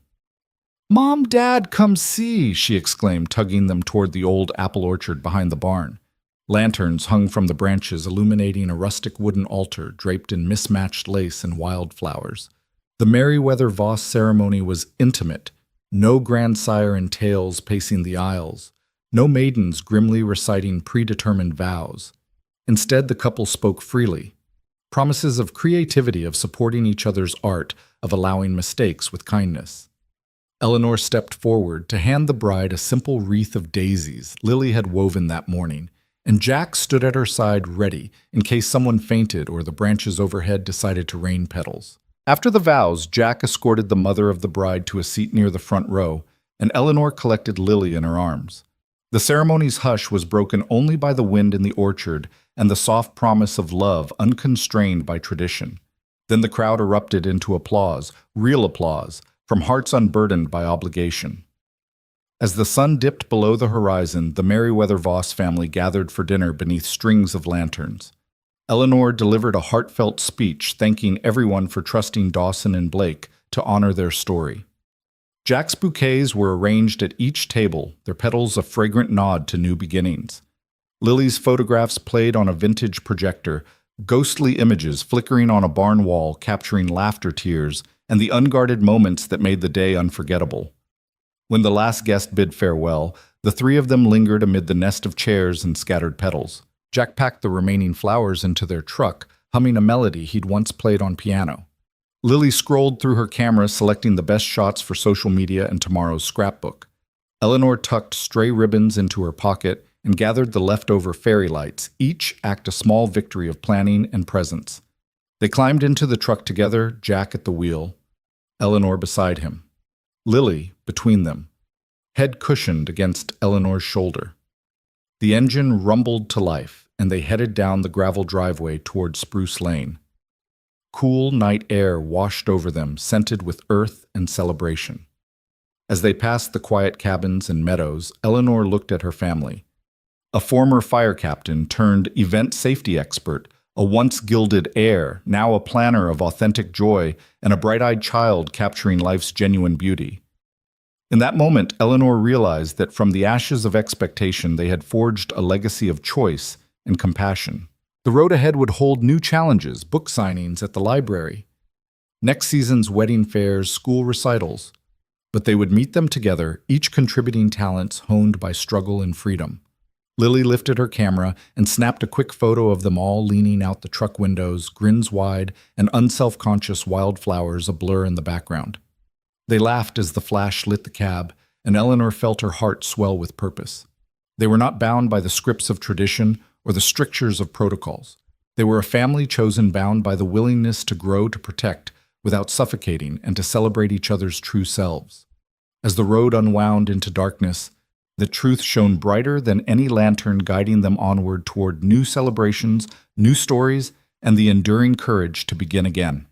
"Mom, Dad, come see!" she exclaimed, tugging them toward the old apple orchard behind the barn. Lanterns hung from the branches, illuminating a rustic wooden altar draped in mismatched lace and wildflowers. The Merriweather Voss ceremony was intimate. No grandsire in tails pacing the aisles. No maidens grimly reciting predetermined vows. Instead, the couple spoke freely. promises of creativity, of supporting each other's art, of allowing mistakes with kindness. Eleanor stepped forward to hand the bride a simple wreath of daisies Lily had woven that morning, and Jack stood at her side ready in case someone fainted or the branches overhead decided to rain petals. After the vows, Jack escorted the mother of the bride to a seat near the front row, and Eleanor collected Lily in her arms. The ceremony's hush was broken only by the wind in the orchard and the soft promise of love unconstrained by tradition. Then the crowd erupted into applause, real applause, from hearts unburdened by obligation. As the sun dipped below the horizon, the Merriweather Voss family gathered for dinner beneath strings of lanterns. Eleanor delivered a heartfelt speech thanking everyone for trusting Dawson and Blake to honor their story. Jack's bouquets were arranged at each table, their petals a fragrant nod to new beginnings. Lily's photographs played on a vintage projector, ghostly images flickering on a barn wall capturing laughter tears and the unguarded moments that made the day unforgettable. When the last guest bid farewell, the three of them lingered amid the nest of chairs and scattered petals. Jack packed the remaining flowers into their truck, humming a melody he'd once played on piano. Lily scrolled through her camera, selecting the best shots for social media and tomorrow's scrapbook. Eleanor tucked stray ribbons into her pocket and gathered the leftover fairy lights, each act a small victory of planning and presence. They climbed into the truck together, Jack at the wheel, Eleanor beside him. Lily between them, head cushioned against Eleanor's shoulder. The engine rumbled to life, and they headed down the gravel driveway toward Spruce Lane. Cool night air washed over them, scented with earth and celebration. As they passed the quiet cabins and meadows, Eleanor looked at her family. A former fire captain turned event safety expert, a once gilded heir, now a planner of authentic joy, and a bright-eyed child capturing life's genuine beauty. In that moment, Eleanor realized that from the ashes of expectation they had forged a legacy of choice and compassion. The road ahead would hold new challenges, book signings at the library, next season's wedding fairs, school recitals. But they would meet them together, each contributing talents honed by struggle and freedom. Lily lifted her camera and snapped a quick photo of them all leaning out the truck windows, grins wide, and unself-conscious wildflowers a blur in the background. They laughed as the flash lit the cab, and Eleanor felt her heart swell with purpose. They were not bound by the scripts of tradition or the strictures of protocols. They were a family chosen bound by the willingness to grow, to protect, without suffocating, and to celebrate each other's true selves. As the road unwound into darkness, the truth shone brighter than any lantern, guiding them onward toward new celebrations, new stories, and the enduring courage to begin again.